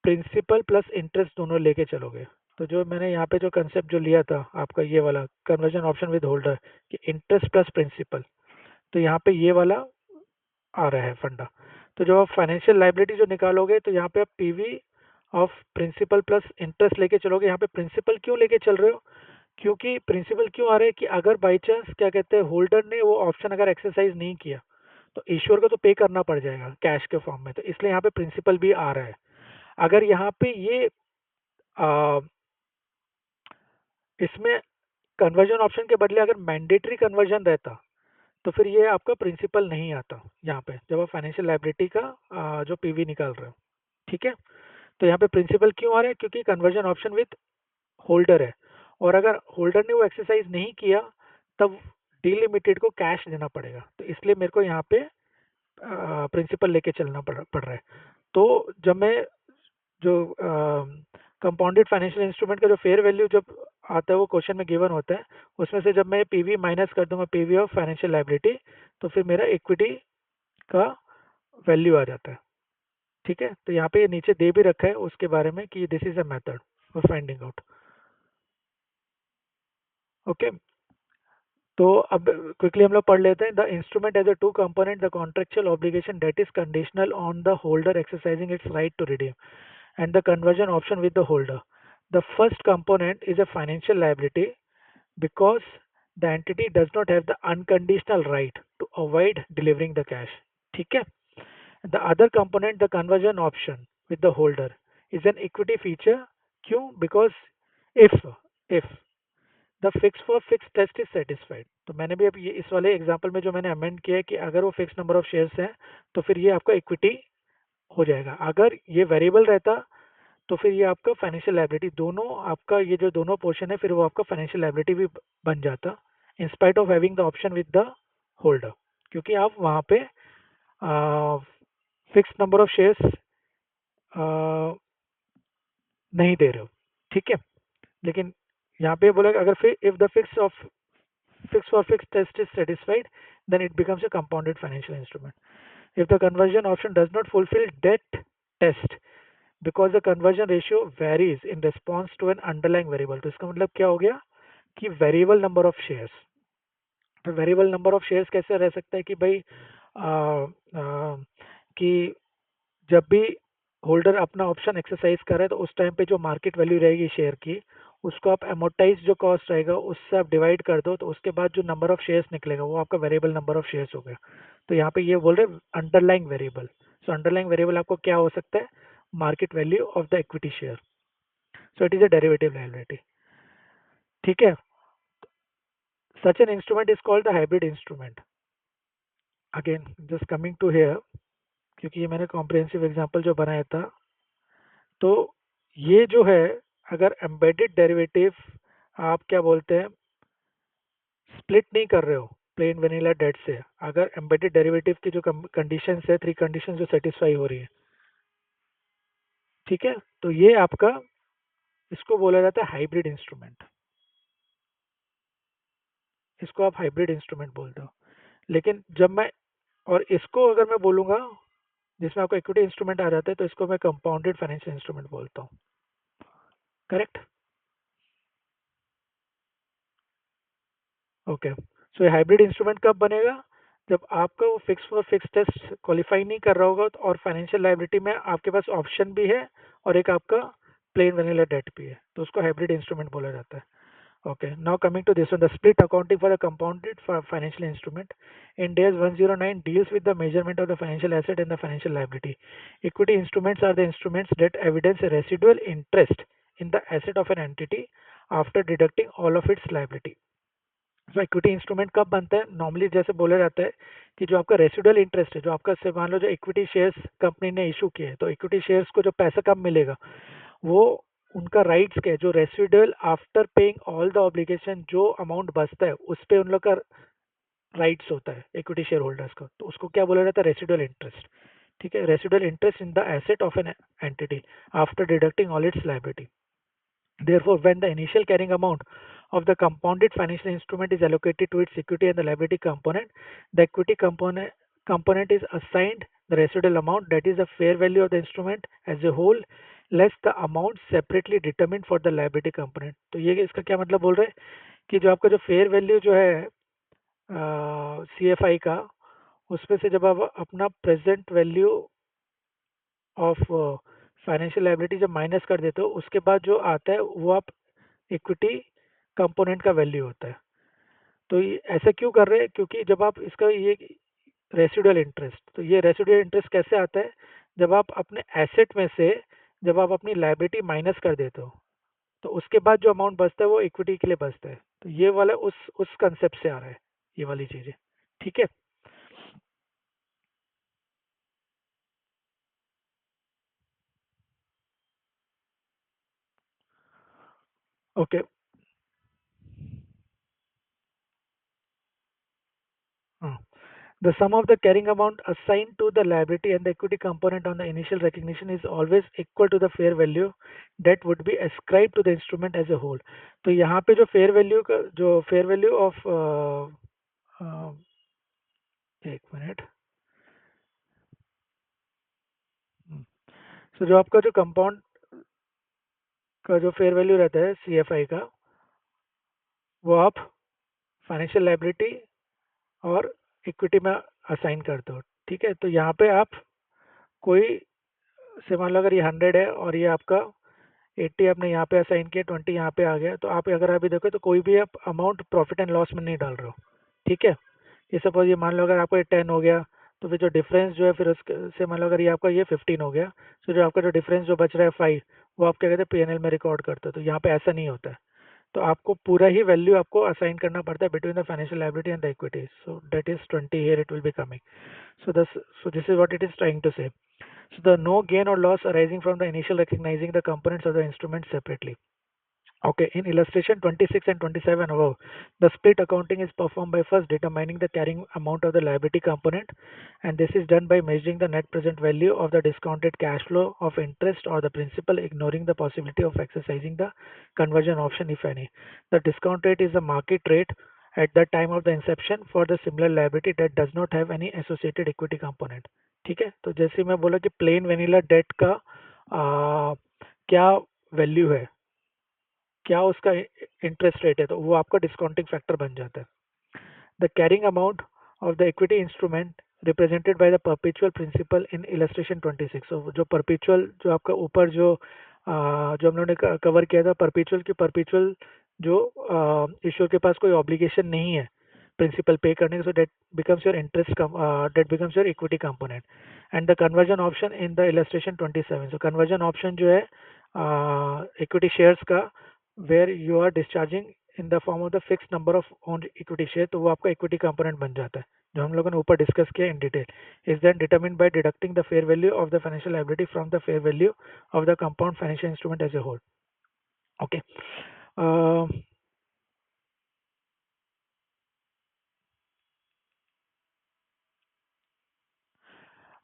principal plus interest दोनों लेके चलोगे। तो जो मैंने यहाँ पे जो कंसेप्ट जो लिया था आपका ये वाला कन्वर्जन ऑप्शन विद होल्डर कि इंटरेस्ट प्लस प्रिंसिपल, तो यहाँ पे ये वाला आ रहा है फंडा। तो जब आप फाइनेंशियल लायबिलिटी जो निकालोगे तो यहाँ पे आप PV of principal plus interest लेके चलोगे। यहाँ पे प्रिंसिपल क्यों लेके चल रहे हो, क्योंकि प्रिंसिपल क्यों आ रहे हैं कि अगर बाई चांस क्या कहते हैं होल्डर ने वो ऑप्शन अगर एक्सरसाइज नहीं किया तो इश्योर को तो पे करना पड़ जाएगा कैश के फॉर्म में, तो इसलिए यहाँ पे प्रिंसिपल भी आ रहा है। अगर यहाँ पे ये आ, इसमें कन्वर्जन ऑप्शन के बदले अगर मैंडेटरी कन्वर्जन रहता तो फिर ये आपका प्रिंसिपल नहीं आता यहाँ पे, जब आप फाइनेंशियल लायबिलिटी का जो पीवी निकाल रहे हो, ठीक है। तो यहाँ पे प्रिंसिपल क्यों आ रहा है, क्योंकि कन्वर्जन ऑप्शन विद होल्डर है, और अगर होल्डर ने वो एक्सरसाइज नहीं किया तब डी लिमिटेड को कैश देना पड़ेगा, तो इसलिए मेरे को यहाँ पे प्रिंसिपल लेके चलना पड़ रहा है। तो जब मैं जो कंपाउंडेड फाइनेंशियल इंस्ट्रूमेंट का जो फेयर वैल्यू जब आता है वो क्वेश्चन में गिवन होता है, उसमें से जब मैं पीवी माइनस कर दूंगा पीवी ऑफ फाइनेंशियल लायबिलिटी, तो फिर मेरा इक्विटी का वैल्यू आ जाता है, ठीक है। तो यहाँ पे ये नीचे दे भी रखा है उसके बारे में कि this is a method for finding out, okay. तो अब क्विकली हम लोग पढ़ लेते हैं। The instrument as a two component, the contractual obligation that is conditional on the holder exercising its right to redeem and the conversion option with the holder. The first component is a financial liability because the entity does not have the unconditional right to avoid delivering the cash. ठीक है? The other component, the conversion option with the holder, is an equity feature. क्यों? Because if if the fix for fixed test is satisfied, तो मैंने भी अब ये इस वाले एग्जांपल में जो मैंने अमेंड किया है कि अगर वो फिक्स नंबर ऑफ शेयर्स हैं तो फिर ये आपका इक्विटी हो जाएगा। अगर ये वेरिएबल रहता तो फिर ये आपका फाइनेंशियल लायबिलिटी, दोनों आपका ये जो दोनों पोर्शन है फिर वो आपका फाइनेंशियल लायबिलिटी भी बन जाता in spite of having the option with the holder, क्योंकि आप वहाँ पे फिक्स नंबर ऑफ शेयर्स नहीं दे रहे हो, ठीक है। लेकिन यहाँ पे बोला अगर फिर if the fix for fixed test is satisfied, then it becomes a compounded financial instrument. If the conversion option does not fulfill that test because the conversion ratio varies in response to an underlying variable, तो इसका मतलब क्या हो गया कि variable number of shares. तो variable number of shares कैसे रह सकता है कि भाई कि जब भी होल्डर अपना ऑप्शन एक्सरसाइज करे तो उस टाइम पे जो मार्केट वैल्यू रहेगी शेयर की उसको आप एमोटाइज जो कॉस्ट रहेगा उससे आप डिवाइड कर दो, तो उसके बाद जो नंबर ऑफ शेयर्स निकलेगा वो आपका वेरिएबल नंबर ऑफ शेयर्स हो गया। तो यहाँ पे ये बोल रहे underlying variable. So underlying variable आपको क्या हो सकता है, market value of the equity share. So it is a derivative liability, ठीक है। Such an instrument is called the hybrid instrument. Again just coming to here, क्योंकि ये मैंने कॉम्प्रिहेंसिव एग्जांपल जो बनाया था, तो ये जो है अगर एम्बेडेड डेरिवेटिव आप क्या बोलते हैं स्प्लिट नहीं कर रहे हो प्लेन वेनिला डेट से, अगर एम्बेडेड डेरिवेटिव की जो कंडीशन है, थ्री कंडीशन जो सेटिस्फाई हो रही है, ठीक है, तो ये आपका, इसको बोला जाता है हाइब्रिड इंस्ट्रूमेंट। इसको आप हाइब्रिड इंस्ट्रूमेंट बोलते हो। लेकिन जब मैं, और इसको अगर मैं बोलूंगा जिसमें आपको इक्विटी इंस्ट्रूमेंट आ जाता है, तो इसको मैं कंपाउंडेड फाइनेंशियल इंस्ट्रूमेंट बोलता हूँ। करेक्ट। ओके, सो ये हाइब्रिड इंस्ट्रूमेंट कब बनेगा? जब आपका वो fix for fix test qualify नहीं कर रहा होगा, और फाइनेंशियल लायबिलिटी में आपके पास ऑप्शन भी है और एक आपका प्लेन वनीला डेट भी है, तो उसको हाइब्रिड इंस्ट्रूमेंट बोला जाता है। Okay, now coming to this one, the split accounting for the compounded financial instrument. In DAS 109 deals with the measurement of the financial asset and the financial liability. Equity instruments are the instruments that evidence a residual interest in the asset of an entity after deducting all of its liability. So equity instrument कब बनता है? Normally जैसे बोला जाता है कि जो आपका रेसिडुअल इंटरेस्ट है, जो आपका से मान लो जो इक्विटी शेयर्स कंपनी ने इशू किए हैं, तो इक्विटी शेयर्स को जो पैसा कब मिलेगा, वो उनका राइट्स के जो residual after paying all the obligation, जो अमाउंट बचता है उस पे उन लोग का राइट्स होता है इक्विटी शेयर होल्डर्स का, तो उसको क्या बोला जाता है? Residual interest. ठीक है, residual interest in the asset of an entity after deducting all it's liability. Therefore, when the initial carrying amount of the compounded financial instrument is allocated to its equity and the liability component, the equity component is assigned the residual amount, that is the fair value of the instrument as a whole, less the amount separately determined for the liability component। तो ये इसका क्या मतलब बोल रहे हैं कि जो आपका जो फेयर वैल्यू जो है सी एफ आई का, उसमें से जब आप अपना present value of financial liability जब माइनस कर देते हो, उसके बाद जो आता है वो आप इक्विटी कंपोनेंट का वैल्यू होता है। तो ये ऐसा क्यों कर रहे हैं? क्योंकि जब आप इसका ये रेसिडुअल इंटरेस्ट, तो ये रेसिडुअल इंटरेस्ट कैसे आता है? जब आप अपने एसेट में से जब आप अपनी लायबिलिटी माइनस कर देते हो, तो उसके बाद जो अमाउंट बचता है वो इक्विटी के लिए बचता है। तो ये वाला उस कंसेप्ट से आ रहा है ये वाली चीजें। ठीक है। ओके। हाँ, the sum of the carrying amount assigned to the liability and the equity component on the initial recognition is always equal to the fair value that would be ascribed to the instrument as a whole। तो यहाँ पे जो fair value का, जो fair value of, एक minute, सो जो आपका जो कंपाउंड का जो फेयर वैल्यू रहता है सीएफआई का, वो आप फाइनेंशियल लायबिलिटी और इक्विटी में असाइन करते हो। ठीक है, तो यहाँ पे आप कोई से मान लो अगर ये 100 है और ये आपका 80 आपने यहाँ पे असाइन किया, 20 यहाँ पे आ गया, तो आप अगर अभी देखो तो कोई भी आप अमाउंट प्रॉफिट एंड लॉस में नहीं डाल रहे हो। ठीक है, ये सपोज ये मान लो अगर आपको ये 10 हो गया, तो फिर जो डिफरेंस जो है फिर उसके से मान लो अगर ये आपका ये 15 हो गया, तो जो आपका जो डिफरेंस जो बच रहा है 5, वो आप क्या कहते हैं पीएनएल में रिकॉर्ड करते हो। तो यहाँ पे ऐसा नहीं होता है, तो आपको पूरा ही वैल्यू आपको असाइन करना पड़ता है between the financial liability and the equity. So that is 20 here it will be coming. So this is what it is trying to say. So the no gain or loss arising from the initial recognizing the components of the instrument separately. Okay, in illustration 26 and 27 above, the split accounting is performed by first determining the carrying amount of the liability component, and this is done by measuring the net present value of the discounted cash flow of interest or the principal, ignoring the possibility of exercising the conversion option if any. The discount rate is the market rate at the time of the inception for the similar liability that does not have any associated equity component। ठीक है, तो जैसे मैं बोला कि plain vanilla debt का क्या value है, क्या उसका इंटरेस्ट रेट है, तो वो आपका डिस्काउंटिंग फैक्टर बन जाता है। The carrying amount of the equity instrument represented by the perpetual principal in illustration 26। जो परपेचुअल जो आपका ऊपर जो जो हम लोगों ने कवर किया था, परपेचुअल जो इश्यूर के पास कोई ऑब्लिगेशन नहीं है प्रिंसिपल पे करने का, so debt becomes your interest, debt becomes your equity component. And the conversion option in the illustration 27, so conversion option जो है इक्विटी शेयर्स का, where you are discharging in the form of the fix number of own equity share, तो वो आपका equity component बन जाता है जो हम लोगों ने ऊपर डिस्कस किया in detail. Is then determined by deducting the fair value of the financial liability from the fair value of the compound financial instrument as a whole. Okay,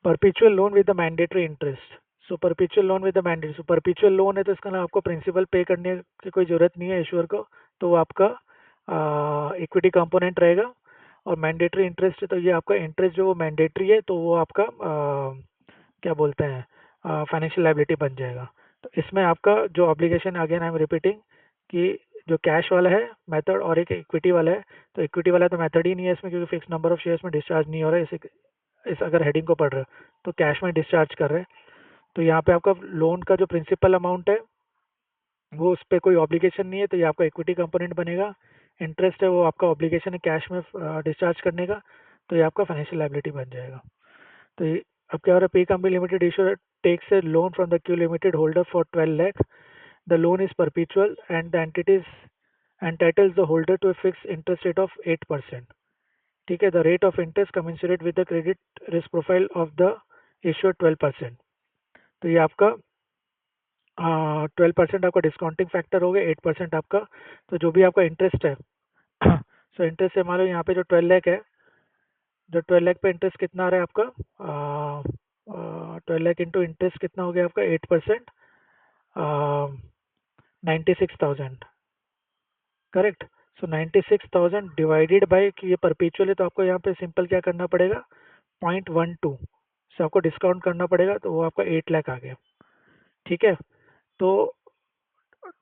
perpetual loan with the mandatory interest. So perpetual loan with the mandatory, so perpetual loan है तो इसका ना आपको principal pay करने की कोई ज़रूरत नहीं है इश्यूअर को, तो वो आपका इक्विटी कंपोनेंट रहेगा। और मैंडेटरी इंटरेस्ट है तो ये आपका इंटरेस्ट जो वो मैंडेटरी है तो वो आपका क्या बोलते हैं फाइनेंशियल लायबिलिटी बन जाएगा। तो इसमें आपका जो obligation, again I am repeating, कि जो कैश वाला है मेथड और एक इक्विटी वाला है, तो इक्विटी वाला तो मेथड ही नहीं है इसमें, क्योंकि फिक्स नंबर ऑफ शेयर्स में डिस्चार्ज नहीं हो रहा है। इस अगर हेडिंग को पढ़ रहे हो तो कैश में डिस्चार्ज कर रहे हैं। तो यहाँ पे आपका लोन का जो प्रिंसिपल अमाउंट है वो उस पर कोई ऑब्लिगेशन नहीं है, तो ये आपका इक्विटी कंपोनेंट बनेगा। इंटरेस्ट है वो आपका ऑब्लिगेशन है कैश में डिस्चार्ज करने का, तो ये आपका फाइनेंशियल लायबिलिटी बन जाएगा। तो ये अब क्या हो रहा है, P company limited issue takes a loan from the Q limited holder for 12 lakh। The loan is perpetual and the entities entitles the holder to a fixed interest rate of 8%। ठीक है, the rate of interest commensurate with the credit risk profile of the issuer 12%। तो ये आपका 12% आपका discounting factor हो गया, 8% आपका। तो जो भी आपका इंटरेस्ट है सो इंटरेस्ट है, मान लो यहाँ पे जो 12 लाख है, जो 12 लाख पे इंटरेस्ट कितना आ रहा है आपका, 12 लाख इंटू इंटरेस्ट कितना हो गया आपका 8%, 96,000, करेक्ट। सो 96,000 डिवाइडेड बाई, कि ये परपेचुअल है तो आपको यहाँ पे सिंपल क्या करना पड़ेगा, 0.12 से आपको डिस्काउंट करना पड़ेगा, तो वो आपका 8 लाख आ गया। ठीक है, तो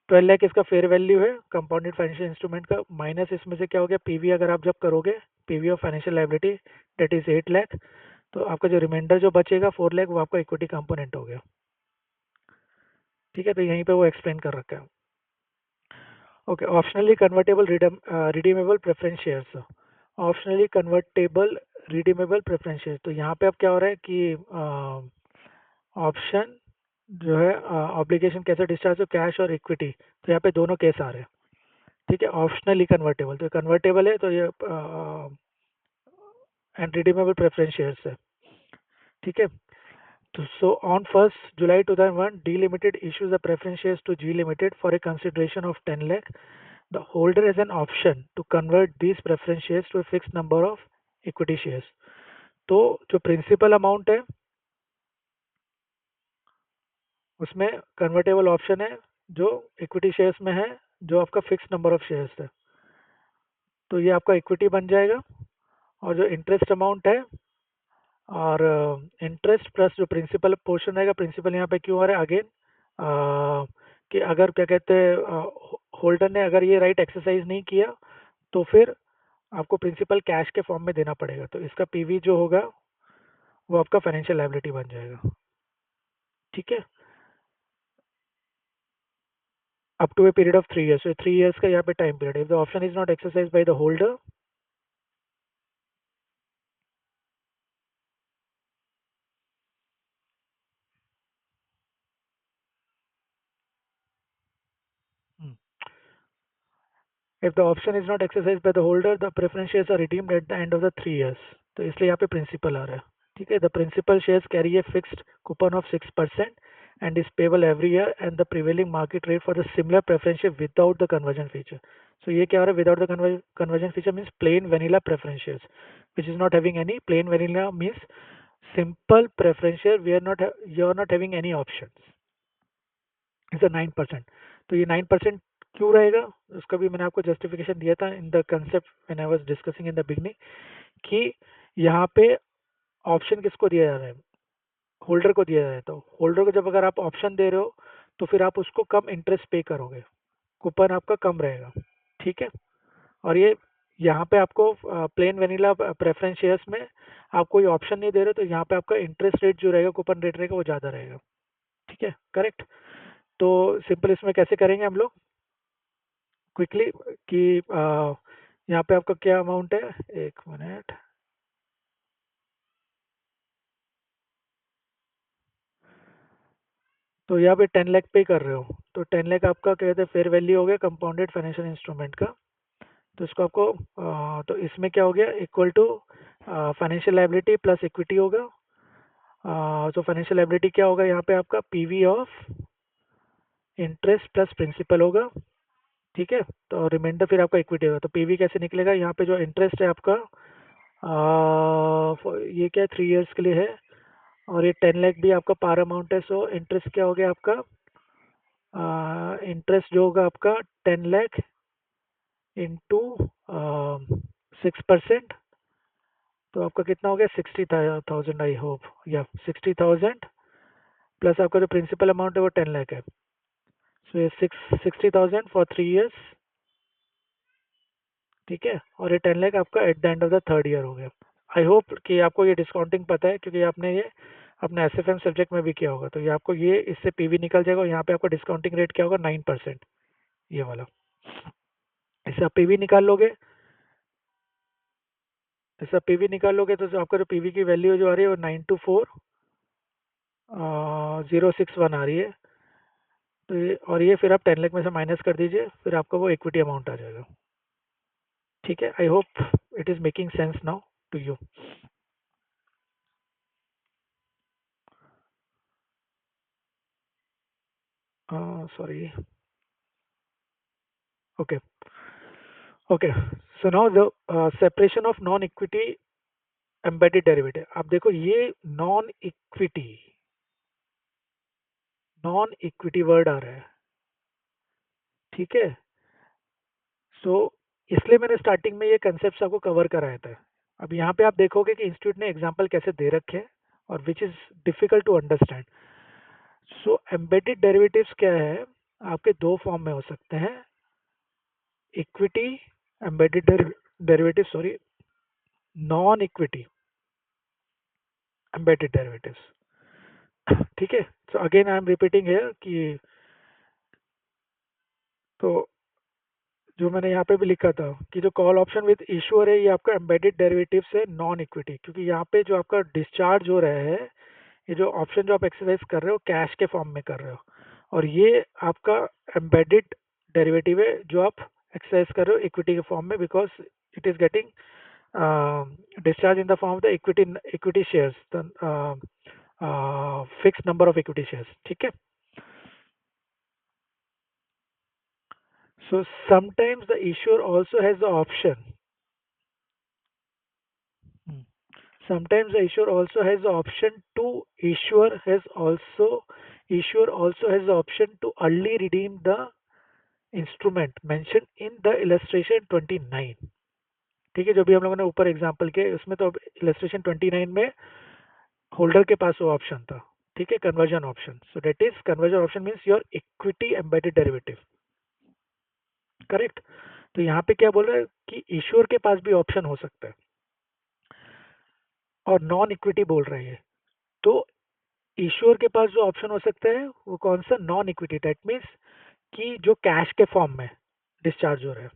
12 लाख इसका फेयर वैल्यू है कंपाउंडेड फाइनेंशियल इंस्ट्रूमेंट का, माइनस इसमें से क्या हो गया पीवी, अगर आप जब करोगे PV of financial liability, debt is 8 lakh. तो आपका जो रिमाइंडर जो बचेगा 4 लाख, वो आपका इक्विटी कंपोनेंट हो गया। ठीक है, तो यहीं पे वो एक्सप्लेन कर रखा है। Okay, optionally convertible redeemable preference shares. Optionally convertible redeemable preference shares, तो यहाँ पे अब क्या हो रहा है कि ऑप्शन जो है ऑब्लिगेशन कैसे डिस्चार्ज हो, कैश और इक्विटी, तो यहाँ पे दोनों केस आ रहे हैं। ठीक है, ऑप्शनली कन्वर्टेबल, तो कन्वर्टेबल है तो ये एंड रिडीमेबल प्रेफरेंस शेयर्स है। ठीक है, तो so on 1st July 2001 D limited issues the preference shares to G limited for a consideration of 10 lakh. The holder has an option to convert these preference shares to a fix number of equity shares. तो जो principal amount है उसमें convertible option है जो equity shares में है, जो आपका फिक्स नंबर ऑफ शेयर्स है, तो ये आपका इक्विटी बन जाएगा। और जो इंटरेस्ट अमाउंट है, और इंटरेस्ट प्लस जो प्रिंसिपल पोर्शन रहेगा, प्रिंसिपल यहाँ पे क्यों आ रहा है अगेन, कि अगर क्या कहते हैं होल्डर ने अगर ये राइट एक्सरसाइज नहीं किया तो फिर आपको प्रिंसिपल कैश के फॉर्म में देना पड़ेगा, तो इसका पीवी जो होगा वो आपका फाइनेंशियल लायबिलिटी बन जाएगा। ठीक है, up to a period of 3 years, so 3 years का यहाँ पे time period, if the option is not exercise by the holder. If the option is not exercised by the holder, the preference shares are redeemed at the end of the 3 years। तो इसलिए यहाँ पे principal आ रहा है। ठीक है, the principal shares carry a fixed coupon of 6% and is payable every year and the prevailing market rate for the similar preference share without the conversion feature. So ये क्या हो रहा है, without the conversion feature means plain vanilla preference shares which is not having any, plain vanilla means simple preference share we are not, you are not having any options, is 9%। तो ये 9% क्यों रहेगा, उसका भी मैंने आपको जस्टिफिकेशन दिया था in the concept when I was discussing in the beginning, कि यहाँ पे ऑप्शन किसको दिया जा रहा है, होल्डर को दिया जा रहा है। तो होल्डर को जब अगर आप ऑप्शन दे रहे हो तो फिर आप उसको कम इंटरेस्ट पे करोगे, कूपन आपका कम रहेगा। ठीक है, और ये यहाँ पे आपको प्लेन वेनिला प्रेफरेंस शेयर्स में आप कोई ऑप्शन नहीं दे रहे, तो यहाँ पे आपका इंटरेस्ट रेट जो रहेगा, कूपन रेट रहेगा, वो ज़्यादा रहेगा। ठीक है, करेक्ट। तो सिंपल इसमें कैसे करेंगे हम लोग क्विकली, कि यहाँ पे आपका क्या अमाउंट है, एक मिनट, तो यहाँ पे 10 लाख पे कर रहे हो, तो 10 लाख आपका क्या कहते हैं फेयर वैल्यू हो गया कंपाउंडेड फाइनेंशियल इंस्ट्रूमेंट का। तो इसको आपको तो इसमें क्या हो गया, equal to financial liability plus equity होगा। तो फाइनेंशियल लायबिलिटी क्या होगा यहाँ पे आपका PV of interest plus principal होगा। ठीक है, तो रिमाइंडर फिर आपका इक्विटी होगा। तो पीवी कैसे निकलेगा, यहाँ पे जो इंटरेस्ट है आपका ये क्या है 3 years के लिए है, और ये 10 लाख भी आपका पार अमाउंट है, सो इंटरेस्ट क्या हो गया आपका? इंटरेस्ट जो होगा आपका 10 लाख इंटू 6%, तो आपका कितना हो गया? 60,000 आई होप, या 60,000 प्लस आपका जो प्रिंसिपल अमाउंट है वो 10 लाख है, सो ये 60,000 फॉर 3 ईयर्स, ठीक है। और ये 10 लाख आपका eight the end of the third year हो गया। आई होप कि आपको ये डिस्काउंटिंग पता है, क्योंकि आपने ये अपने एसएफएम सब्जेक्ट में भी किया होगा, तो ये आपको ये इससे पीवी निकल जाएगा, और यहाँ पे आपका डिस्काउंटिंग रेट क्या होगा? 9%, ये वाला। इससे आप पीवी निकाल लोगे, इससे आप पीवी निकाल लोगे तो जो आपका जो पीवी की वैल्यू जो आ रही है वो 924,061 आ रही है। तो ये, और ये फिर आप 10 लाख में से माइनस कर दीजिए, फिर आपका वो इक्विटी अमाउंट आ जाएगा, ठीक है। I hope it is making sense now to you. Sorry, okay okay. So now the separation of non equity embedded derivative. आप देखो ये नॉन इक्विटी वर्ड आ रहा है, ठीक है। सो इसलिए मैंने स्टार्टिंग में ये कंसेप्ट आपको कवर कराया था। अब यहाँ पे आप देखोगे कि इंस्टीट्यूट ने एग्जाम्पल कैसे दे रखे हैं, और which is difficult to understand. So embedded derivatives क्या है? आपके दो फॉर्म में हो सकते हैं, equity embedded derivative, sorry, non equity embedded derivatives, ठीक है। So again I am repeating here कि, तो जो मैंने यहाँ पे भी लिखा था कि जो कॉल ऑप्शन विद इशूअर है, ये आपका एम्बेडेड डेरिवेटिव है नॉन इक्विटी, क्योंकि यहाँ पे जो आपका डिस्चार्ज हो रहा है, ये जो ऑप्शन जो आप एक्सरसाइज कर रहे हो कैश के फॉर्म में कर रहे हो, और ये आपका एम्बेडेड डेरिवेटिव है जो आप एक्सरसाइज कर रहे हो इक्विटी के फॉर्म में, because it is getting discharge in the form of the equity shares, fix number of equity shares, ठीक है। So sometimes the issuer also has the option. Hmm. Sometimes the issuer also has the option to issuer also has the option to early redeem the instrument mentioned in the illustration 29, ठीक है। जो भी हम लोगों ने ऊपर example के उसमें, तो illustration 29 में होल्डर के पास वो ऑप्शन था, ठीक है, conversion option. So that is conversion option means your equity embedded derivative, correct. तो यहाँ पे क्या बोल रहा है कि इश्योर के पास भी ऑप्शन हो सकता है, और नॉन इक्विटी बोल रहे हैं, तो इश्योर के पास जो ऑप्शन हो सकता है वो कौन सा? नॉन इक्विटी, दैट मीन्स कि जो कैश के फॉर्म में डिस्चार्ज हो रहा है,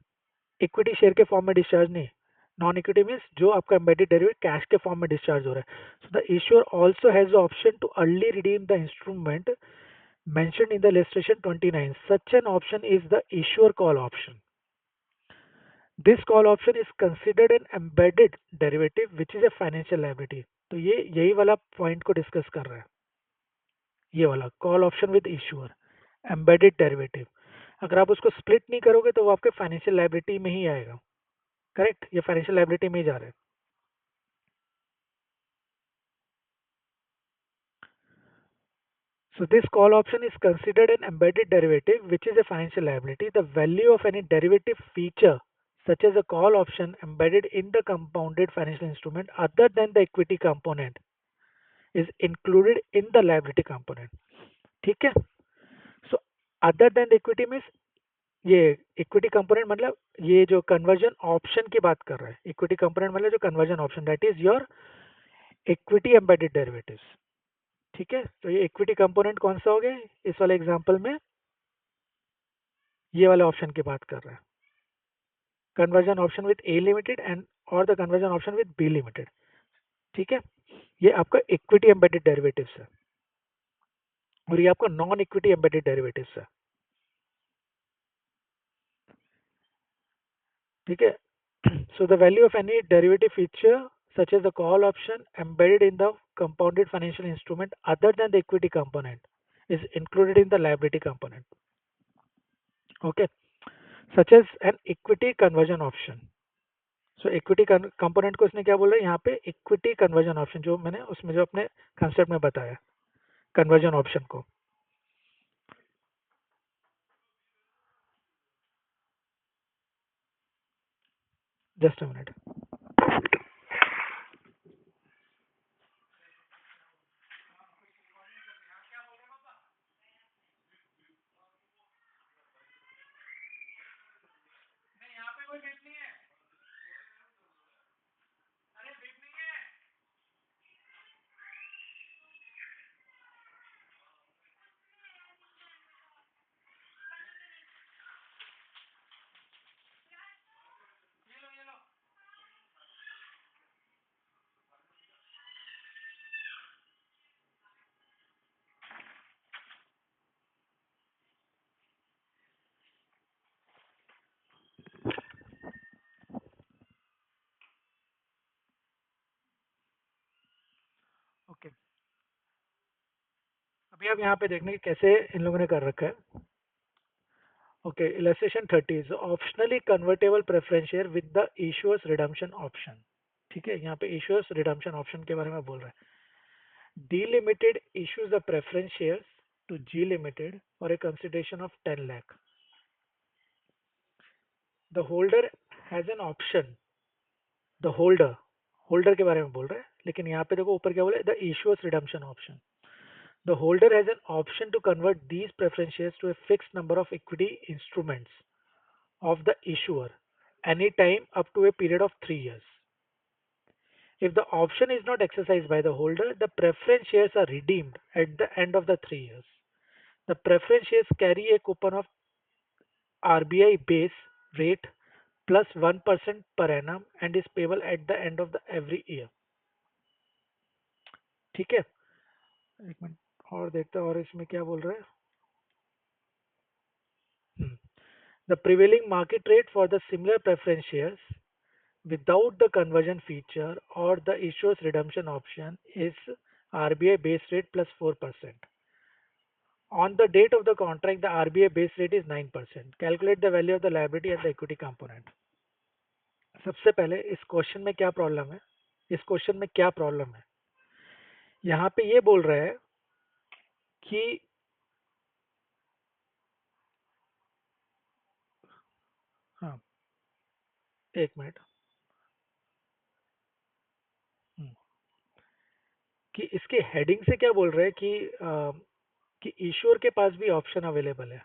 इक्विटी शेयर के फॉर्म में डिस्चार्ज नहीं। नॉन इक्विटी मीन्स जो आपका एम्बेडेड डेरिवेटिव कैश के फॉर्म में डिस्चार्ज हो रहा है। So the ensure also has the option too early redeem the instrument mentioned in the illustration 29. Such an option is the issuer call option. This call option is considered an embedded derivative which is a financial liability. तो ये यही वाला point को discuss कर रहा है, ये वाला call option with issuer embedded derivative. अगर आप उसको स्प्लिट नहीं करोगे तो वो आपके फाइनेंशियल लायबिलिटी में ही आएगा, करेक्ट। ये फाइनेंशियल लायबिलिटी में ही जा रहा है। So this call option is considered an embedded derivative which is a financial liability. The value of any derivative feature such as a call option embedded in the compounded financial instrument other than the equity component is included in the liability component, ठीक है। So other than the equity means, ये equity component मतलब ये जो conversion option की बात कर रहा है, इक्विटी कंपोनेंट मतलब जो conversion option, that is your equity embedded derivatives, ठीक है। तो ये इक्विटी कंपोनेंट कौन सा हो गया इस वाले एग्जांपल में? ये वाले ऑप्शन की बात कर रहा है, conversion option with A limited and or the conversion option with B limited, ठीक है। ये आपका इक्विटी एम्बेडेड डेरिवेटिव्स है, और ये आपका नॉन इक्विटी एम्बेडेड डेरिवेटिव्स है, ठीक है। So the value of any derivative feature such as the call option embedded in the compounded financial instrument other than the equity component is included in the liability component, okay, such as an equity conversion option. So equity component को इसने क्या बोला है यहाँ पे, equity conversion option, जो मैंने उसमें जो अपने कंसेप्ट में बताया कन्वर्जन ऑप्शन को। Just a minute. ओके, अभी आप यहाँ पे देखने की कैसे इन लोगों ने कर रखा है। Okay, illustration 30 is optionally convertible preference share with the issuer's redemption option. ठीक है, यहाँ पे इश्यूअर्स रिडम्पशन ऑप्शन के बारे में बोल रहा है। D Limited issues the preference shares to G Limited for a consideration of 10 lakh. The holder has an option. The holder के बारे में बोल रहा है, लेकिन यहाँ पे देखो ऊपर क्या बोला है, the issuer's redemption option. The holder has an option to convert these preference shares to a fixed number of equity instruments of the issuer anytime up to a period of 3 years. If the option is not exercised by the holder, the preference shares are redeemed at the end of the 3 years. The preference shares carry a coupon of RBI base rate plus 1% per annum and is payable at the end of the every year. ठीक है, एक minute और देखते हैं और इसमें क्या बोल रहा है। The prevailing market rate for the similar preference shares without the conversion feature or the issuer's redemption option is RBI base rate plus 4%. On the date of the contract, the RBI base rate is 9%. Calculate the value of the liability and the equity component. सबसे पहले इस question में क्या problem है, इस question में क्या problem है, यहाँ पे ये बोल रहा है कि हाँ, एक मिनट, कि इसके हेडिंग से क्या बोल रहा है कि ईश्वर के पास भी ऑप्शन अवेलेबल है।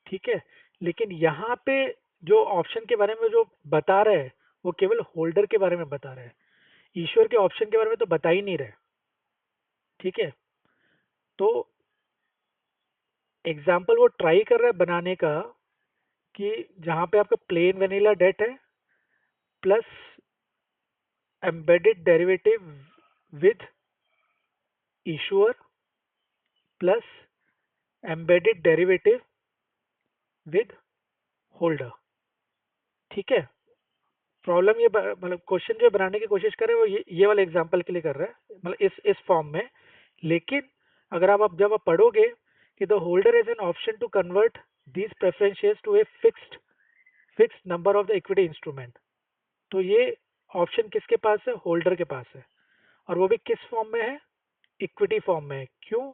ठीक है, लेकिन यहाँ पे जो ऑप्शन के बारे में जो बता रहे हैं वो केवल होल्डर के बारे में बता रहे हैं, ईश्वर के ऑप्शन के बारे में तो बता ही नहीं रहे। ठीक है, तो एग्जाम्पल वो ट्राई कर रहा है बनाने का कि जहाँ पे आपका प्लेन वेनिला डेट है plus embedded derivative with issuer plus embedded derivative with holder. ठीक है, प्रॉब्लम ये मतलब क्वेश्चन जो बनाने की कोशिश कर रहे हैं वो ये वाले एग्जांपल के लिए कर रहा है, मतलब इस फॉर्म में। लेकिन अगर आप जब आप पढ़ोगे कि the holder is an option to convert these preference shares to a fixed number of the equity instrument, तो ये ऑप्शन किसके पास है, होल्डर के पास है, और वो भी किस फॉर्म में है, इक्विटी फॉर्म में है। क्यों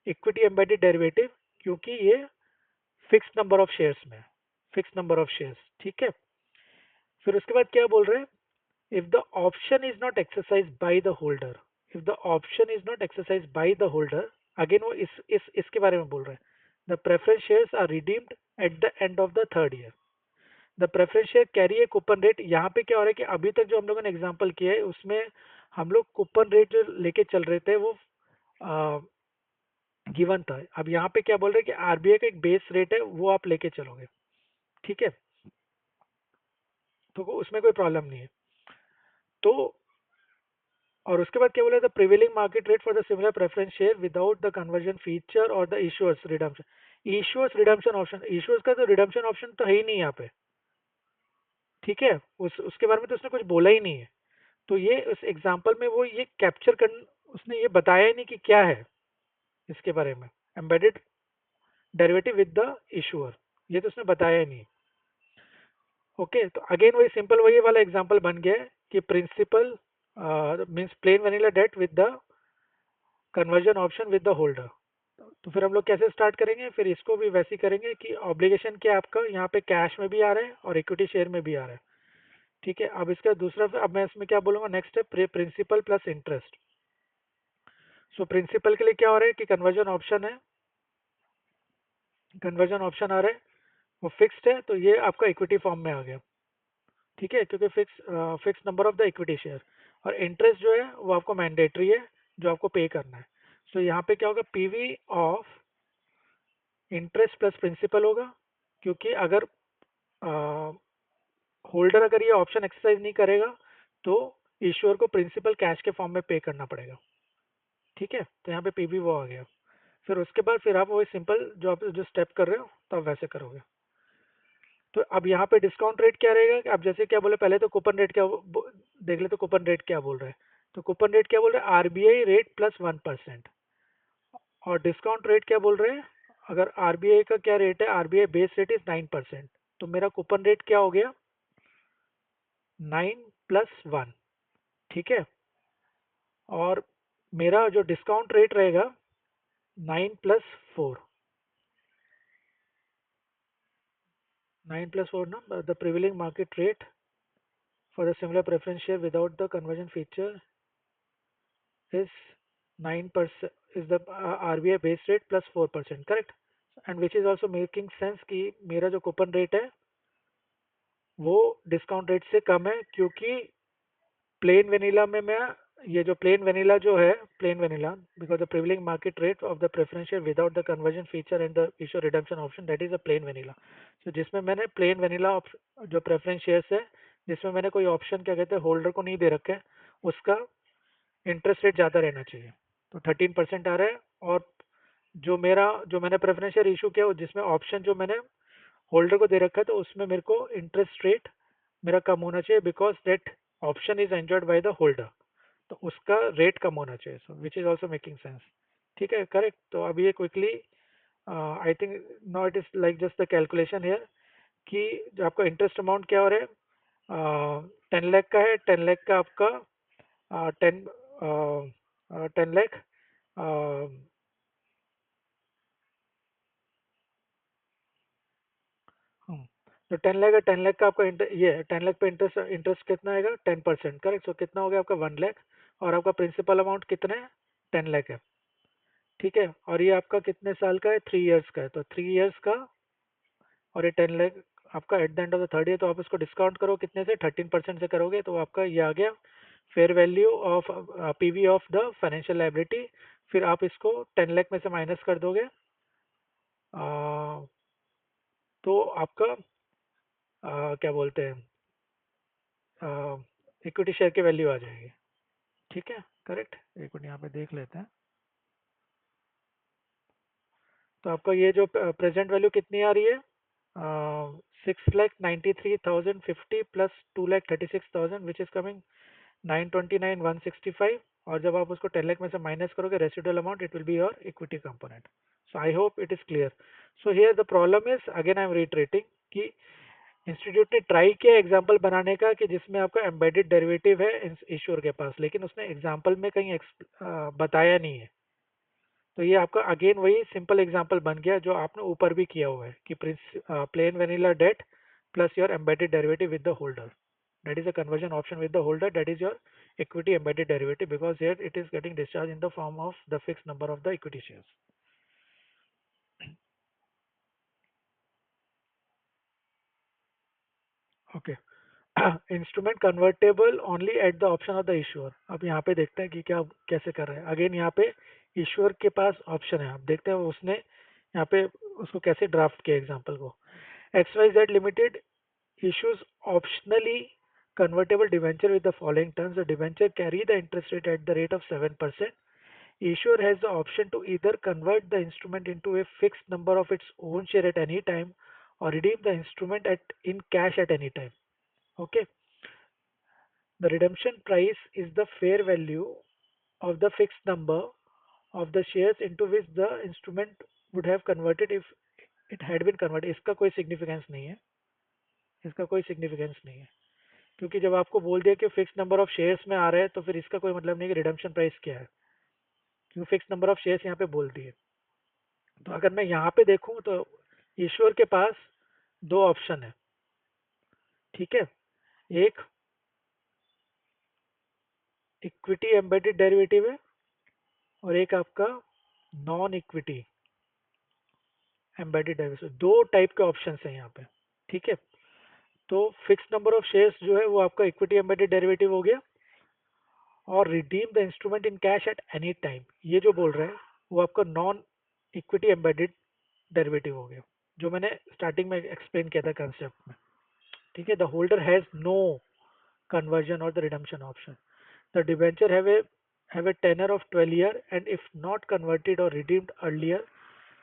इक्विटी एम्बेडेड डेरिवेटिव, क्योंकि ये फिक्स नंबर ऑफ शेयर्स में, फिक्स नंबर ऑफ शेयर्स। ठीक है, फिर उसके बाद क्या बोल रहे हैं, if the option is not exercise by the holder, if the option is not exercise by the holder, again वो इसके बारे में बोल रहे हैं, the preference shares are redeemed at the end of the third year. The preference share carry a coupon rate. यहाँ पे क्या हो रहा है कि अभी तक जो हम लोगों ने एग्जांपल किया है उसमें हम लोग कूपन रेट जो लेके चल रहे थे वो गिवन था। अब यहाँ पे क्या बोल रहे हैं कि आरबीआई का एक बेस रेट है वो आप लेके चलोगे। ठीक है, तो उसमें कोई प्रॉब्लम नहीं है। तो और उसके बाद क्या बोला, the prevailing market rate for the similar preference share without the conversion feature or the issuer's redemption. Issuer's redemption option, issuer's का तो रिडम्पशन ऑप्शन तो है ही नहीं यहाँ पे। ठीक है, उसके बारे में तो उसने कुछ बोला ही नहीं है। तो ये उस एग्जाम्पल में वो ये कैप्चर कर, उसने ये बताया ही नहीं कि क्या है इसके बारे में, embedded derivative with the issuer, ये तो उसने बताया ही नहीं। ओके, तो अगेन वही सिंपल वही वाला एग्जांपल बन गया है कि principal means plain vanilla debt with the conversion option with the holder. तो फिर हम लोग कैसे स्टार्ट करेंगे, फिर इसको भी वैसे ही करेंगे कि ऑब्लिगेशन क्या आपका यहाँ पे कैश में भी आ रहा है और इक्विटी शेयर में भी आ रहा है। ठीक है, अब इसका दूसरा, अब मैं इसमें क्या बोलूँगा, नेक्स्ट है principal plus interest. So principal के लिए क्या हो रहा है कि कन्वर्जन ऑप्शन है, कन्वर्जन ऑप्शन आ रहा है, वो फिक्स्ड है, तो ये आपका इक्विटी फॉर्म में आ गया। ठीक है, क्योंकि fix number of the equity share. और इंटरेस्ट जो है वो आपको मैंडेटरी है, जो आपको पे करना है। सो यहाँ पे क्या होगा, PV of interest plus principal होगा, क्योंकि अगर होल्डर अगर ये ऑप्शन एक्सरसाइज नहीं करेगा तो इश्योर को प्रिंसिपल कैश के फॉर्म में पे करना पड़ेगा। ठीक है, तो यहाँ पे पीवी वो आ गया। फिर उसके बाद फिर आप वही सिंपल जो आप जो स्टेप कर रहे हो तो आप वैसे करोगे। तो अब यहाँ पे डिस्काउंट रेट क्या रहेगा कि आप जैसे क्या बोले, पहले तो कूपन रेट क्या देख ले, तो कूपन रेट क्या बोल रहे हैं। तो कूपन रेट क्या बोल रहे हैं, आरबीआई रेट प्लस 1%। और डिस्काउंट रेट क्या बोल रहे हैं, अगर आरबीआई का क्या रेट है, आरबीआई बेस रेट इज 9%। तो मेरा कूपन रेट क्या हो गया, 9+1। ठीक है, और मेरा जो डिस्काउंट रेट रहेगा 9+4। 9+4 ना, the prevailing market rate for the similar preference share without the conversion feature is 9%, is the RBI base rate plus 4%, correct? And which is also making sense कि मेरा जो कूपन रेट है वो discount rate से कम है, क्योंकि plane vanilla में मैं, ये जो प्लेन वेनिला जो है, plain vanilla because the prevailing market rate of the preference share without the conversion feature and the issue redemption option, that is a plain vanilla. तो जिसमें मैंने प्लेन वेनिला जो प्रेफरेंस शेयर्स है, जिसमें मैंने कोई ऑप्शन क्या कहते हैं होल्डर को नहीं दे रखा है, उसका इंटरेस्ट रेट ज़्यादा रहना चाहिए। तो 13% आ रहा है। और जो मैंने प्रेफरेंस शेयर इशू किया जिसमें ऑप्शन जो मैंने होल्डर को दे रखा है, तो उसमें मेरे को इंटरेस्ट रेट मेरा कम होना चाहिए, because that option is enjoyed by the holder. तो उसका रेट कम होना चाहिए, so which is also making sense. ठीक है, करेक्ट। तो अब ये quickly I think now it is like just the calculation here कि जो आपका इंटरेस्ट अमाउंट क्या हो रहा है, 10 लाख का है। 10 लाख का आपका 10 लाख, तो 10 लाख है, 10 लाख का आपका ये 10 लाख पे इंटरेस्ट इंटरेस्ट कितना आएगा, 10%, करेक्ट। सो कितना हो गया आपका 1 लाख, और आपका प्रिंसिपल अमाउंट कितना है, 10 लाख है। ठीक है, और ये आपका कितने साल का है, 3 इयर्स का है। तो 3 इयर्स का, और ये 10 लाख आपका eight the end of the third year. तो आप इसको डिस्काउंट करो कितने से, 13% से करोगे, तो आपका ये आ गया fair value of PV of the financial liability. फिर आप इसको 10 लाख में से माइनस कर दोगे, तो आपका क्या बोलते हैं, इक्विटी शेयर की वैल्यू आ जाएगी। ठीक है, करेक्ट। एक मिनट यहाँ पे देख लेते हैं। तो आपका ये जो प्रेजेंट वैल्यू कितनी आ रही है, 6,93,050 प्लस 2,36,000 विच इज कमिंग 929,165। और जब आप उसको 10 लाख में से माइनस करोगे residual amount, it will be your equity component. So I hope it is clear. So here the problem is, again I am reiterating कि इंस्टीट्यूट ने ट्राई किया एग्जाम्पल बनाने का कि जिसमें आपका एम्बेडेड डेरिवेटिव है इश्योर के पास, लेकिन उसने एग्जाम्पल में कहीं बताया नहीं है। तो ये आपका अगेन वही सिंपल एग्जांपल बन गया जो आपने ऊपर भी किया हुआ है कि plain vanilla debt plus your embedded derivative with the holder, that is a conversion option with the holder, that is your equity embedded derivative, because here it is getting discharged in the form of the fixed number of the equity shares. Okay. Instrument convertible only at the option of the issuer. अब यहाँ पे देखते हैं कि क्या कैसे कर रहे हैं। अगेन यहाँ पे इश्यूअर के पास ऑप्शन है, आप देखते हैं उसने यहाँ पे उसको कैसे ड्राफ्ट किया एग्जांपल को। X Y Z limited issues optionally convertible debenture with the following terms. The debenture carry the interest rate at the rate of 7%. Issuer has the option to either convert the instrument into a fixed number of its own share at any time or redeem the instrument in cash at any time. Okay. The redemption price is the fair value of the fixed number of the shares into which the instrument would have converted if it had been converted. इसका कोई significance नहीं है। इसका कोई significance नहीं है, क्योंकि जब आपको बोल दिया कि फिक्स नंबर ऑफ शेयर्स में आ रहे हैं तो फिर इसका कोई मतलब नहीं कि रिडम्पशन प्राइस क्या है, क्योंकि फिक्स नंबर ऑफ शेयर्स यहाँ पे बोल दिए। तो अगर मैं यहाँ पे देखूँ तो ईश्वर के पास दो ऑप्शन है, ठीक है। एक इक्विटी एम्बेडेड डेरिवेटिव है और एक आपका नॉन इक्विटी एम्बेडेड डेरिवेटिव, दो टाइप के ऑप्शन हैं यहाँ पे, ठीक है। तो फिक्स नंबर ऑफ शेयर्स जो है वो आपका इक्विटी एम्बेडेड डेरिवेटिव हो गया, और redeem the instrument in cash at any time, ये जो बोल रहे हैं वो आपका नॉन इक्विटी एम्बेडेड डेरिवेटिव हो गया, जो मैंने स्टार्टिंग में एक्सप्लेन किया था कंसेप्ट में, ठीक है। The holder has no conversion or the redemption option. The debenture have a tenor of 12 year, and if not converted or redeemed earlier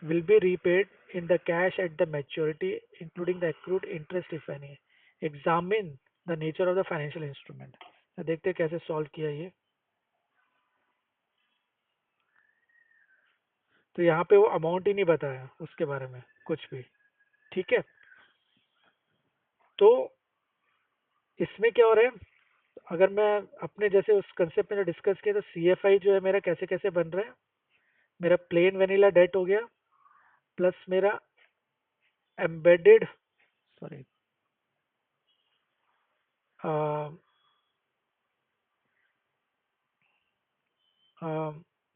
will be repaid in the cash at the maturity, including the accrued interest if any. Examine the nature of the financial instrument. तो देखते हैं कैसे solve किया ये। तो यहाँ पे वो अमाउंट ही नहीं बताया उसके बारे में कुछ भी, ठीक है। तो इसमें क्या हो रहा है, अगर मैं अपने जैसे उस कंसेप्ट में जो डिस्कस किया, तो CFI जो है मेरा कैसे कैसे बन रहा है, मेरा प्लेन वेनिला डेट हो गया प्लस मेरा embedded, sorry,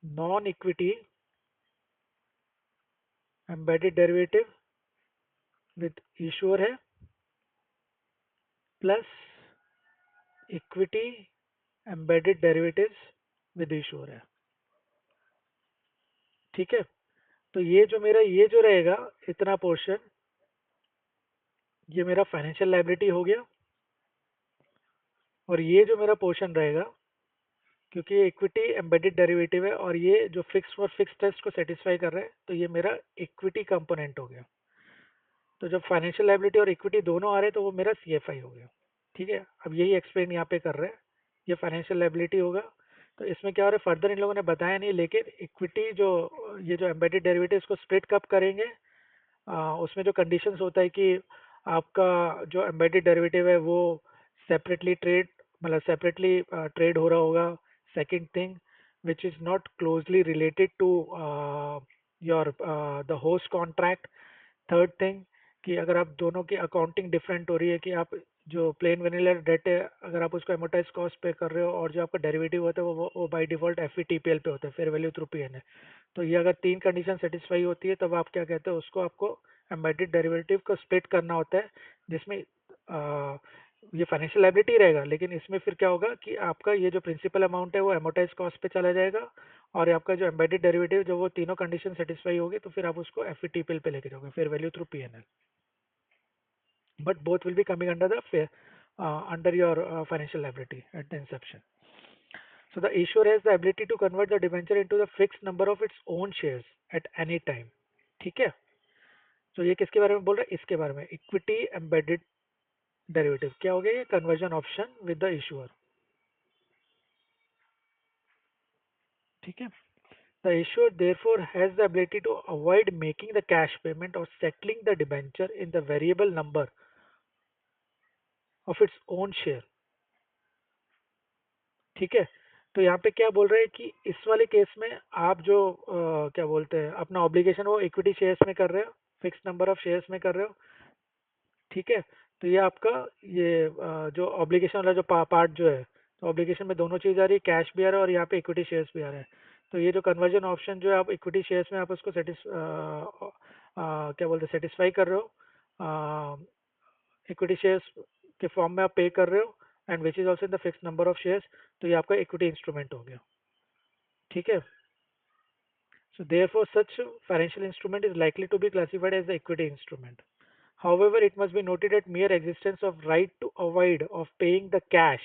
non equity embedded derivative with issuer है, plus equity embedded derivatives with issuer है, ठीक है। तो ये जो मेरा ये जो रहेगा इतना पोर्शन, ये मेरा फाइनेंशियल लायबिलिटी हो गया, और ये जो मेरा पोर्शन रहेगा, क्योंकि ये इक्विटी एम्बेडेड डेरिवेटिव है और ये जो फिक्स और फिक्स टेस्ट को सेटिस्फाई कर रहा है, तो ये मेरा इक्विटी कंपोनेंट हो गया। तो जब फाइनेंशियल लायबिलिटी और इक्विटी दोनों आ रहे हैं तो वो मेरा CFI हो गया, ठीक है। अब यही एक्सप्लेन यहाँ पे कर रहे हैं, ये फाइनेंशियल लायबिलिटी होगा। तो इसमें क्या हो रहा है, फर्दर इन लोगों ने बताया नहीं, लेकिन इक्विटी जो ये जो एम्बेडेड डेरिवेटिव इसको स्प्लिट कब करेंगे, उसमें जो कंडीशंस होता है कि आपका जो एम्बेडेड डेरिवेटिव है वो सेपरेटली ट्रेड, मतलब सेपरेटली ट्रेड हो रहा होगा। Second thing, which is not closely related to your the host contract. Third thing, कि अगर आप दोनों की अकाउंटिंग डिफरेंट हो रही है, कि आप जो प्लेन वेनिलर डेट है अगर आप उसको एमोटाइज कॉस्ट पे कर रहे हो, और जो आपका डेरिवेटिव होता है वो बाय डिफॉल्ट FVTPL पे होता है, फेयर वैल्यू थ्रू PNL। तो ये अगर तीन कंडीशन सेटिस्फाई होती है तब आप क्या कहते हो उसको, आपको एम्बेडेड डेरिवेटिव को स्प्लिट करना होता है, जिसमें ये फाइनेंशियल लायबिलिटी रहेगा, लेकिन इसमें फिर क्या होगा कि आपका ये जो प्रिंसिपल अमाउंट है वो एमोटाइज कॉस्ट पे चला जाएगा, और आपका जो एम्बेडेड डेरिवेटिव जो वो तीनों कंडीशन सेटिस्फाई होगी तो फिर आप उसको FVTPL पे लेके जाओगे, fair value through PNL, but both will be coming under the under your financial liability at the inception. So the issuer has the ability to convert the debenture into the fixed number of its own shares at any time, ठीक है। तो ये किसके बारे में बोल रहा है, इसके बारे में, इक्विटी एम्बेडेड डेरिवेटिव क्या हो गया, ये conversion option with the issuer, ठीक है। The issuer therefore has the ability to avoid making the cash payment or settling the debenture in the variable number of its own share, ठीक है। तो यहाँ पे क्या बोल रहे हैं कि इस वाले केस में आप जो क्या बोलते हैं अपना ऑब्लिगेशन वो इक्विटी शेयर्स में कर रहे हो, फिक्स नंबर ऑफ शेयर्स में कर रहे हो, ठीक है। तो ये आपका ये जो ऑब्लिगेशन वाला जो पार्ट जो है, तो ऑब्लिगेशन में दोनों चीज़ आ रही है, कैश भी आ रहा है और यहाँ पे इक्विटी शेयर्स भी आ रहा है। तो ये जो कन्वर्जन ऑप्शन जो है आप इक्विटी शेयर्स में आप उसको क्या बोलते हैं सेटिस्फाई कर रहे हो, इक्विटी शेयर्स के फॉर्म में आप पे कर रहे हो, and which is also in the fix number of shares, तो ये आपका इक्विटी इंस्ट्रूमेंट हो गया, ठीक है। So therefore such financial instrument is likely to be classified as the equity instrument. However, it must be noted that mere existence of right to avoid of paying the cash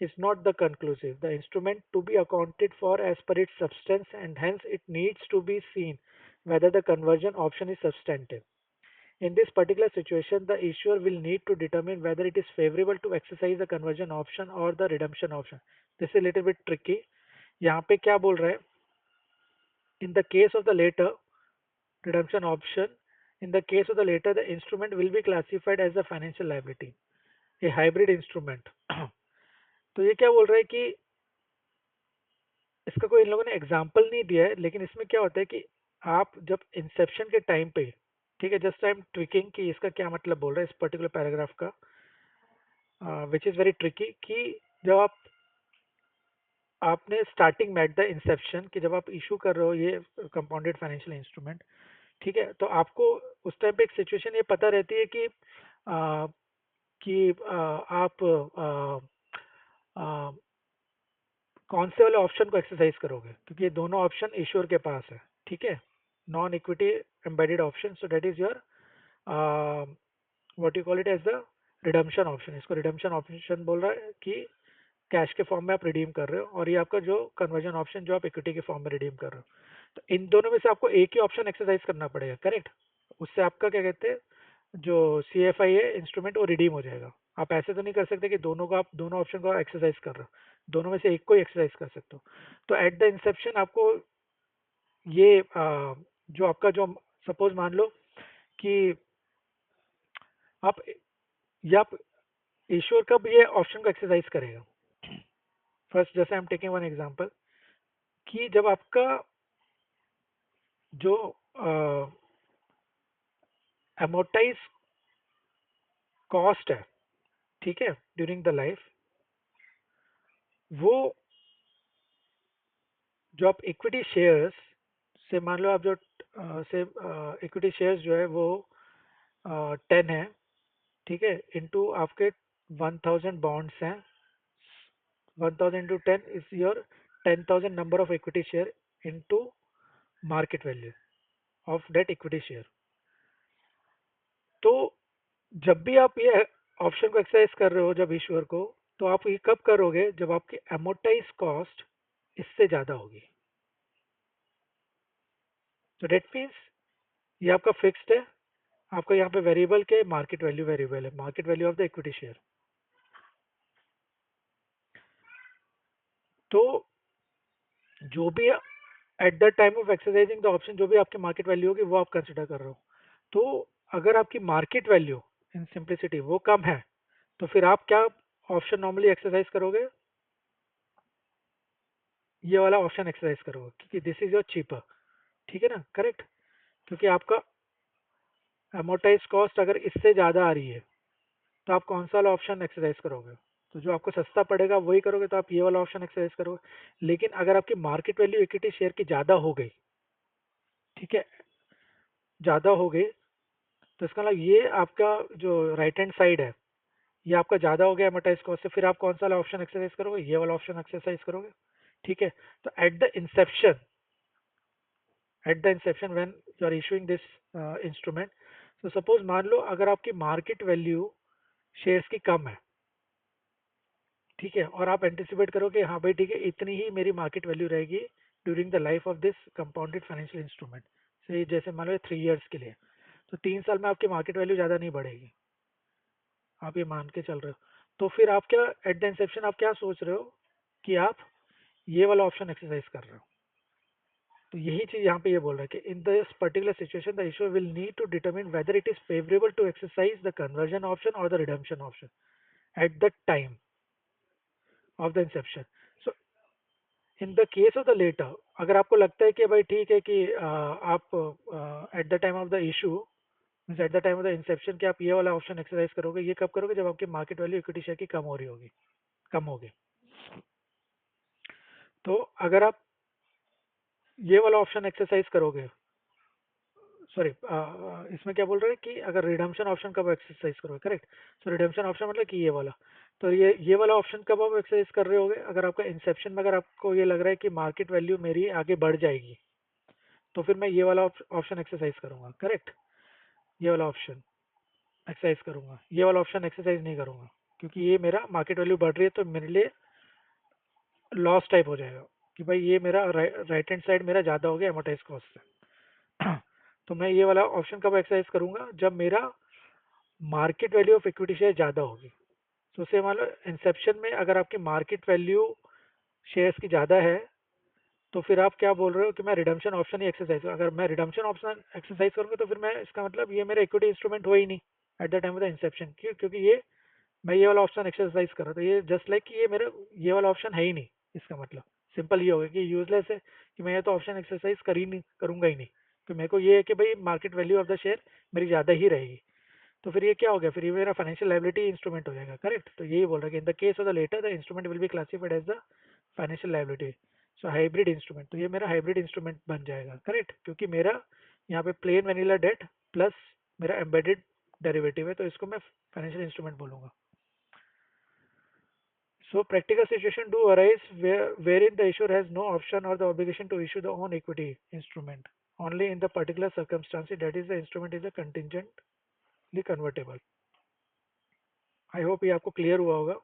is not the conclusive. The instrument to be accounted for as per its substance, and hence it needs to be seen whether the conversion option is substantive. In this particular situation, the issuer will need to determine whether it is favorable to exercise the conversion option or the redemption option. This is a little bit tricky. यहाँ पे क्या बोल रहा है, in the case of the later redemption option, In the case of the latter, the instrument will be classified as a financial liability, a hybrid instrument. तो ये क्या बोल रहा है कि इसका कोई इन लोगों ने एग्जाम्पल नहीं दिया है, लेकिन इसमें क्या होता है कि आप जब इंसेप्शन के टाइम पे, ठीक है, जस्ट आई एम ट्विकिंग कि इसका क्या मतलब बोल रहा है इस पर्टिकुलर पैराग्राफ का, विच इज़ वेरी ट्रिकी, कि जब आपने स्टार्टिंग में एट द इंसेप्शन कि जब आप इशू कर रहे हो ये कंपाउंडेड फाइनेंशियल इंस्ट्रूमेंट, ठीक है, तो आपको उस टाइम पे एक सिचुएशन ये पता रहती है कि आप आ, कौन से वाले ऑप्शन को एक्सरसाइज करोगे, क्योंकि ये दोनों ऑप्शन इश्योर के पास है, ठीक है, non equity embedded option, so that is your what you call it as the redemption option. इसको रिडम्पशन ऑप्शन बोल रहा है कि कैश के फॉर्म में आप रिडीम कर रहे हो, और ये आपका जो कन्वर्जन ऑप्शन जो आप इक्विटी के फॉर्म में रिडीम कर रहे हो, तो इन दोनों में से आपको एक ही ऑप्शन एक्सरसाइज करना पड़ेगा, करेक्ट। उससे आपका क्या कहते हैं, जो सी एफ आई है इंस्ट्रूमेंट, वो रिडीम हो जाएगा। आप ऐसे तो नहीं कर सकते कि दोनों को, आप दोनों ऑप्शन को एक्सरसाइज कर रहे हो, दोनों में से एक को ही एक्सरसाइज कर सकते हो। तो एट द इंसेप्शन आपको ये जो आपका जो, सपोज मान लो कि आप, या आप इश्योर कब ये ऑप्शन को एक्सरसाइज करेगा, फर्स्ट जैसे I am taking one example, कि जब आपका जो एमोटाइज कॉस्ट है, ठीक है, ड्यूरिंग द लाइफ, वो जो आप इक्विटी शेयर्स से, मान लो आप जो से इक्विटी शेयर्स जो है वो 10 है, ठीक है, इनटू आपके 1000 बॉन्ड्स हैं, 1000 into 10 is your 10,000 number of equity share into market value of that equity share। तो जब भी आप ये ऑप्शन को एक्सरसाइज कर रहे हो जब इश्यूअर को, तो आप ये कब करोगे, जब आपकी एमोटाइज कॉस्ट इससे ज्यादा होगी। तो डेट मीन्स ये आपका फिक्स्ड है, आपका यहाँ पे वेरिएबल के मार्केट वैल्यू वेरिएबल है, market value of the equity share. तो जो भी eight the time of exercising the option जो भी आपकी मार्केट वैल्यू होगी वो आप कंसिडर कर रहे हो। तो अगर आपकी मार्केट वैल्यू इन सिंप्लिसिटी वो कम है, तो फिर आप क्या ऑप्शन नॉर्मली एक्सरसाइज करोगे, ये वाला ऑप्शन एक्सरसाइज करोगे, क्योंकि दिस इज योर चीपर, ठीक है ना, करेक्ट। क्योंकि आपका अमोर्टाइज कॉस्ट अगर इससे ज़्यादा आ रही है, तो आप कौन सा वाला ऑप्शन एक्सरसाइज करोगे, तो जो आपको सस्ता पड़ेगा वही करोगे, तो आप ये वाला ऑप्शन एक्सरसाइज करोगे। लेकिन अगर आपकी मार्केट वैल्यू इक्विटी शेयर की ज़्यादा हो गई, ठीक है, ज़्यादा हो गई, तो इसका मतलब ये आपका जो राइट हैंड साइड है ये आपका ज़्यादा हो गया एमोटाइज कॉस्ट से, फिर आप कौन सा वाला ऑप्शन एक्सरसाइज करोगे, ये वाला ऑप्शन एक्सरसाइज करोगे, ठीक है। तो at the inception when you are issuing this instrument, तो सपोज मान लो अगर आपकी मार्केट वैल्यू शेयर्स की कम है, ठीक है, और आप एंटिसिपेट करो कि हाँ भाई ठीक है, इतनी ही मेरी मार्केट वैल्यू रहेगी during the life of this compounded financial instrument से, जैसे मान लो 3 इयर्स के लिए, तो 3 साल में आपकी मार्केट वैल्यू ज़्यादा नहीं बढ़ेगी, आप ये मान के चल रहे हो। तो फिर आप क्या एट द इंसेप्शन आप क्या सोच रहे हो कि आप ये वाला ऑप्शन एक्सरसाइज कर रहे हो। तो यही चीज यहाँ पे ये बोल रहा है कि in this particular situation the issuer will need to determine whether it is favourable to exercise the conversion option or the redemption option at the time of the inception. So in the case of the latter, अगर आपको लगता है कि भाई ठीक है कि आप eight the time of the issue, means eight the time of the Inception, कि आप ये वाला ऑप्शन एक्सरसाइज करोगे, ये कब करोगे, जब आपकी मार्केट वैल्यू इक्विटी शेयर की कम हो रही होगी, कम होगी। तो अगर आप ये वाला ऑप्शन एक्सरसाइज करोगे, सॉरी, इसमें क्या बोल रहे हैं कि अगर रिडम्पशन ऑप्शन कब एक्सरसाइज करोगे, करेक्ट। सो रिडम्पशन ऑप्शन मतलब कि ये वाला, तो ये वाला ऑप्शन कब आप एक्सरसाइज कर रहे होगे, अगर आपका इंसेप्शन में अगर आपको ये लग रहा है कि मार्केट वैल्यू मेरी आगे बढ़ जाएगी, तो फिर मैं ये वाला ऑप्शन एक्सरसाइज करूंगा, करेक्ट। ये वाला ऑप्शन एक्सरसाइज करूंगा, ये वाला ऑप्शन एक्सरसाइज नहीं करूंगा, क्योंकि ये मेरा मार्केट वैल्यू बढ़ रही है, तो मेरे लिए लॉस टाइप हो जाएगा कि भाई ये मेरा राइट हैंड साइड मेरा ज़्यादा हो गया एमोटाइज कॉस्ट से। तो मैं ये वाला ऑप्शन कब एक्सरसाइज करूंगा, जब मेरा market value of equity share ज़्यादा होगी। तो से मान लो इंसेप्शन में अगर आपकी मार्केट वैल्यू शेयर्स की ज़्यादा है, तो फिर आप क्या बोल रहे हो कि मैं रिडम्पशन ऑप्शन ही एक्सरसाइज करूँ? अगर मैं रिडम्पशन ऑप्शन एक्सरसाइज करूँगा तो फिर मैं इसका मतलब ये मेरा इक्विटी इंस्ट्रूमेंट हो ही नहीं eight the time of the Inception, क्यों? क्योंकि ये मैं ये वाला ऑप्शन एक्सरसाइज कर रहा था, ये जस्ट लाइक ये मेरा ये वाला ऑप्शन है ही नहीं। इसका मतलब सिंपल ये हो गया कि यूजलेस है कि मैं ये तो ऑप्शन एक्सरसाइज कर ही नहीं करूंगा ही नहीं। तो मेरे को ये है कि भाई market value of the share मेरी ज़्यादा ही रहेगी। तो फिर ये क्या हो गया, फिर ये मेरा फाइनेंशियल लाइबिलिटी इंस्ट्रूमेंट हो जाएगा, करेक्ट? तो यही बोल रहा है कि in the case of the latter the instrument will be classified as the financial liability. So hybrid instrument, तो ये मेरा हाइब्रिड इंस्ट्रूमेंट बन जाएगा, करेक्ट? क्योंकि मेरा यहाँ पे प्लेन वेनिला डेट प्लस मेरा एम्बेडेड डेरिवेटिव है, तो इसको मैं फाइनेंशियल इंस्ट्रूमेंट बोलूंगा। So practical situation do arise wherein the issuer has no option or the obligation to issue the own equity instrument. Only in the particular circumstances that is the instrument is a contingently convertible. I hope ये आपको clear हुआ होगा.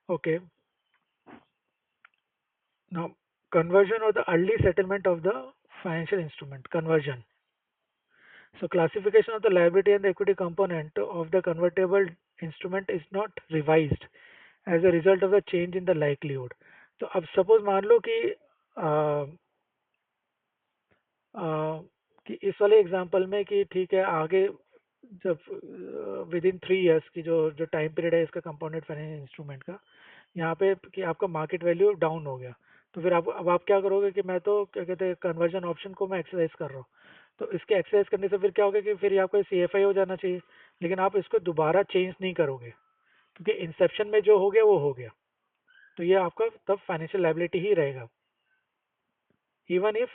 Okay. Now conversion or the early settlement of the financial instrument. Conversion. So classification of the liability and the equity component of the convertible instrument is not revised as a result of the change in the likelihood. तो अब suppose मान लो कि अ, कि इस वाले example में कि ठीक है आगे जब विद इन 3 इयर्स की जो जो टाइम पीरियड है इसका कंपाउंडेड फाइनेंस इंस्ट्रूमेंट का, यहाँ पे कि आपका मार्केट वैल्यू डाउन हो गया, तो फिर आप अब आप क्या करोगे कि मैं तो क्या कहते हैं कन्वर्जन ऑप्शन को मैं एक्सरसाइज कर रहा हूँ। तो इसके एक्सरसाइज करने से फिर क्या होगा कि फिर ये आपको सी एफ आई हो जाना चाहिए, लेकिन आप इसको दोबारा चेंज नहीं करोगे क्योंकि इंसेप्शन में जो हो गया वो हो गया। तो ये आपका तब फाइनेंशियल लाइबिलिटी ही रहेगा, even if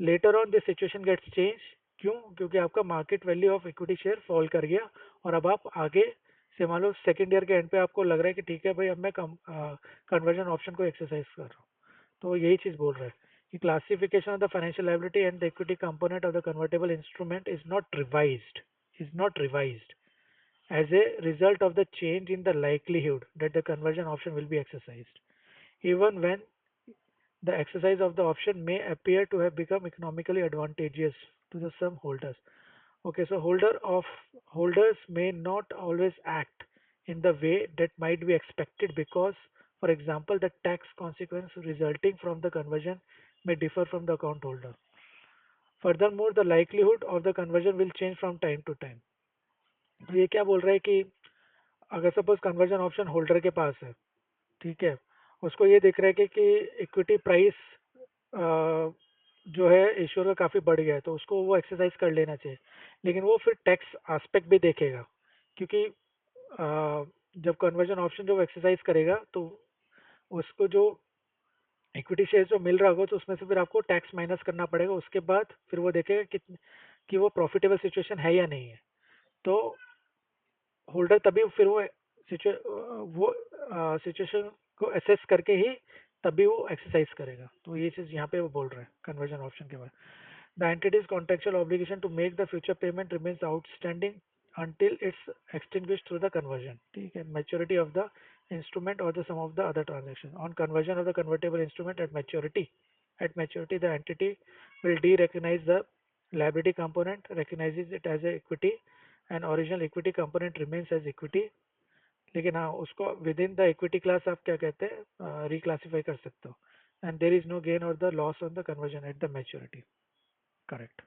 later on this situation gets change. क्यों? क्योंकि आपका market value of equity share fall कर गया और अब आप आगे से मान लो सेकेंड ईयर के एंड पे आपको लग रहा है कि ठीक है भाई अब मैं कन्वर्जन ऑप्शन को एक्सरसाइज कर रहा हूँ। तो यही चीज़ बोल रहा है कि classification of the financial liability and the equity component of the convertible instrument is not revised as a result of the change in the likelihood that the conversion option will be exercised, even when the exercise of the option may appear to have become economically advantageous to the some holders. Okay, so holders may not always act in the way that might be expected because, for example, the tax consequence resulting from the conversion may differ from the account holder. Furthermore, the likelihood of the conversion will change from time to time. तो ये क्या बोल रहा है कि अगर suppose conversion option holder के पास है, ठीक है, उसको ये दिख रहा है कि इक्विटी प्राइस जो है इश्योर का काफ़ी बढ़ गया है, तो उसको वो एक्सरसाइज कर लेना चाहिए। लेकिन वो फिर टैक्स एस्पेक्ट भी देखेगा, क्योंकि जब कन्वर्जन ऑप्शन जो एक्सरसाइज करेगा तो उसको जो इक्विटी शेयर जो मिल रहा होगा तो उसमें से फिर आपको टैक्स माइनस करना पड़ेगा, उसके बाद फिर वो देखेगा कि वो प्रॉफिटेबल सिचुएशन है या नहीं है। तो होल्डर तभी फिर वो सिचुएशन को असेस करके ही तभी वो एक्सरसाइज करेगा। तो ये चीज़ यहाँ पे वो बोल रहा है कन्वर्जन ऑप्शन के बाद। The entity's contractual obligation to make the future payment remains outstanding until it's extinguished through the conversion. ठीक है, maturity of the instrument or the sum of the other transaction. On conversion of the convertible instrument at maturity the entity will de-recognize the liability component, recognizes it as a equity, and original equity component remains as equity. लेकिन हाँ उसको within the equity class आप क्या कहते हैं reclassify कर सकते हो, and there is no gain or the loss on the conversion at the maturity, correct.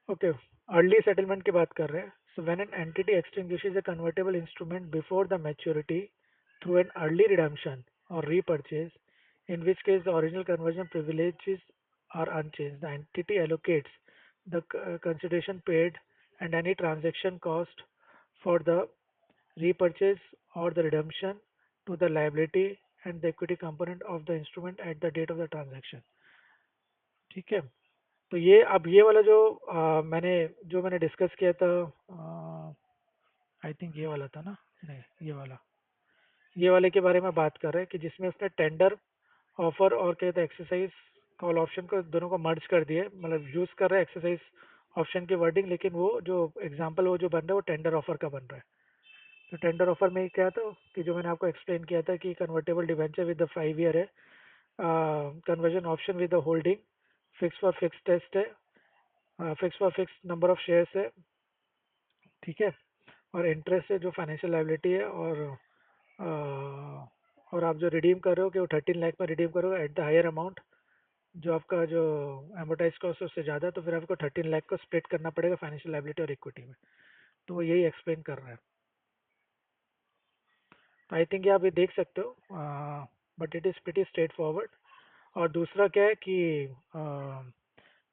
Okay, early settlement की बात कर रहे हैं। So when an entity extinguishes a convertible instrument before the maturity through an early redemption or repurchase, in which case the original conversion privileges are unchanged. The entity allocates the consideration paid and any transaction cost for the repurchase or the redemption to the liability and the equity component of the instrument at the date of the transaction। ठीक है, तो ये अब ये वाला जो मैंने discuss किया था, आई थिंक ये वाला था ना, नहीं ये वाले के बारे में बात कर रहे हैं कि जिसमें उसने टेंडर ऑफर और क्या कहते हैं एक्सरसाइज कॉल ऑप्शन को दोनों को मर्ज कर दिए, मतलब यूज कर रहे हैं एक्सरसाइज ऑप्शन की वर्डिंग, लेकिन वो जो एग्जांपल वो जो बन रहा है वो टेंडर ऑफर का बन रहा है। तो टेंडर ऑफर में क्या था कि जो मैंने आपको एक्सप्लेन किया था कि convertible debenture with the 5 year है, conversion option with the holding, fix for fix test है, fix for fix number of shares है, ठीक है। और इंटरेस्ट है जो फाइनेंशियल लाइबिलिटी है, और आप जो रिडीम कर रहे हो कि वो 13 लाख में रिडीम करोगे एट द हायर अमाउंट, जो आपका जो एम्बोटाइज कॉस्ट है उससे ज़्यादा, तो फिर आपको 13 लाख को स्प्लिट करना पड़ेगा फाइनेंशियल लाइबिलिटी और इक्विटी में। तो वो यही एक्सप्लेन कर रहा है। तो आई थिंक ये आप ये देख सकते हो, but it is pretty straight forward. और दूसरा क्या है कि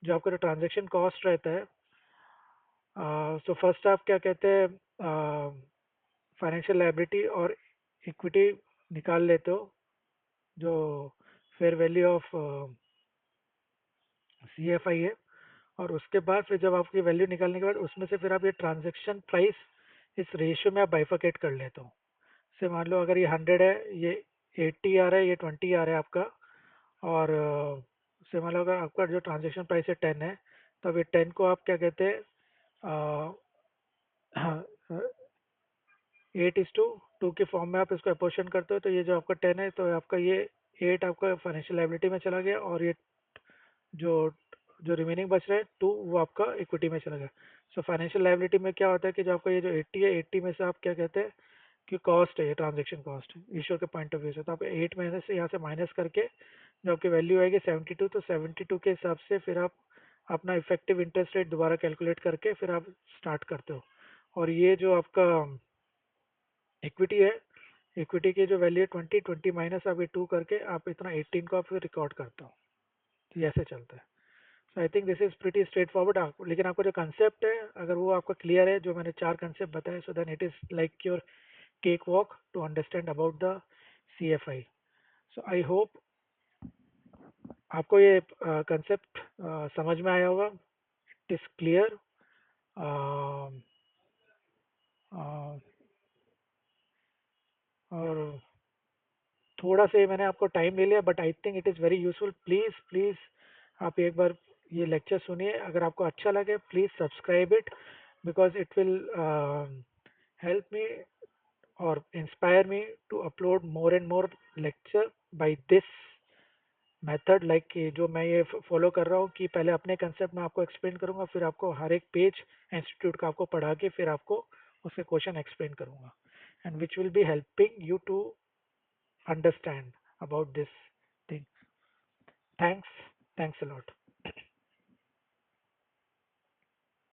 जो आपका जो ट्रांजेक्शन कॉस्ट रहता है, सो फर्स्ट आप क्या कहते हैं, फाइनेंशियल लाइबिलिटी और इक्विटी निकाल लेते हो, जो fair value of C F I है। और उसके बाद फिर जब आपकी वैल्यू निकालने के बाद उसमें से फिर आप ये ट्रांजेक्शन प्राइस इस रेशियो में आप बाइफरकेट कर लेते हो। से मान लो अगर ये 100 है, ये 80 आ रहा है, ये 20 आ रहा है आपका। और से मान लो अगर आपका जो ट्रांजेक्शन प्राइस है 10 है, तो अब ये 10 को आप क्या कहते हैं, 8:2 के फॉर्म में आप इसको अपोर्शन करते हो, तो ये जो आपका 10 है तो आपका ये 8 आपका फाइनेंशियल लाइबिलिटी में चला गया, और ये जो जो रिमेनिंग बच रहा है 2 वो आपका इक्विटी में चला गया। सो फाइनेंशियल लाइबिलिटी में क्या होता है कि जो आपका ये जो 80 है, 80 में से आप क्या कहते हैं कि कॉस्ट है, ये ट्रांजेक्शन कॉस्ट इश्यूर के पॉइंट ऑफ व्यू से, तो आप 8 में से यहाँ से माइनस करके जो आपकी वैल्यू आएगी 72, तो 72 के हिसाब से फिर आप अपना इफेक्टिव इंटरेस्ट रेट दोबारा कैलकुलेट करके फिर आप स्टार्ट करते हो। और ये जो आपका इक्विटी है, इक्विटी की जो वैल्यू है 20 माइनस आप ये 2 करके आप इतना 18 को आप फिर रिकॉर्ड करते हो। तो ये ऐसे चलता है। So I think this is pretty straightforward. लेकिन आपको जो कंसेप्ट है अगर वो आपका क्लियर है, जो मैंने 4 कंसेप्ट बताए, so then it is like your cake walk to understand about the C F I. So I hope आपको ये कंसेप्ट समझ में आया होगा, इट इज क्लियर। और थोड़ा सा मैंने आपको टाइम ले लिया, but I think it is very useful. Please please आप एक बार ये लेक्चर सुनिए, अगर आपको अच्छा लगे please subscribe it, because it will help me or inspire me to upload more and more lecture by this method, like कि जो मैं ये फॉलो कर रहा हूँ कि पहले अपने कंसेप्ट में आपको एक्सप्लेन करूँगा, फिर आपको हर एक पेज इंस्टीट्यूट का आपको पढ़ा के फिर आपको उसके क्वेश्चन एक्सप्लेन करूँगा, and which will be helping you to understand about this thing. Thanks. Thanks a lot.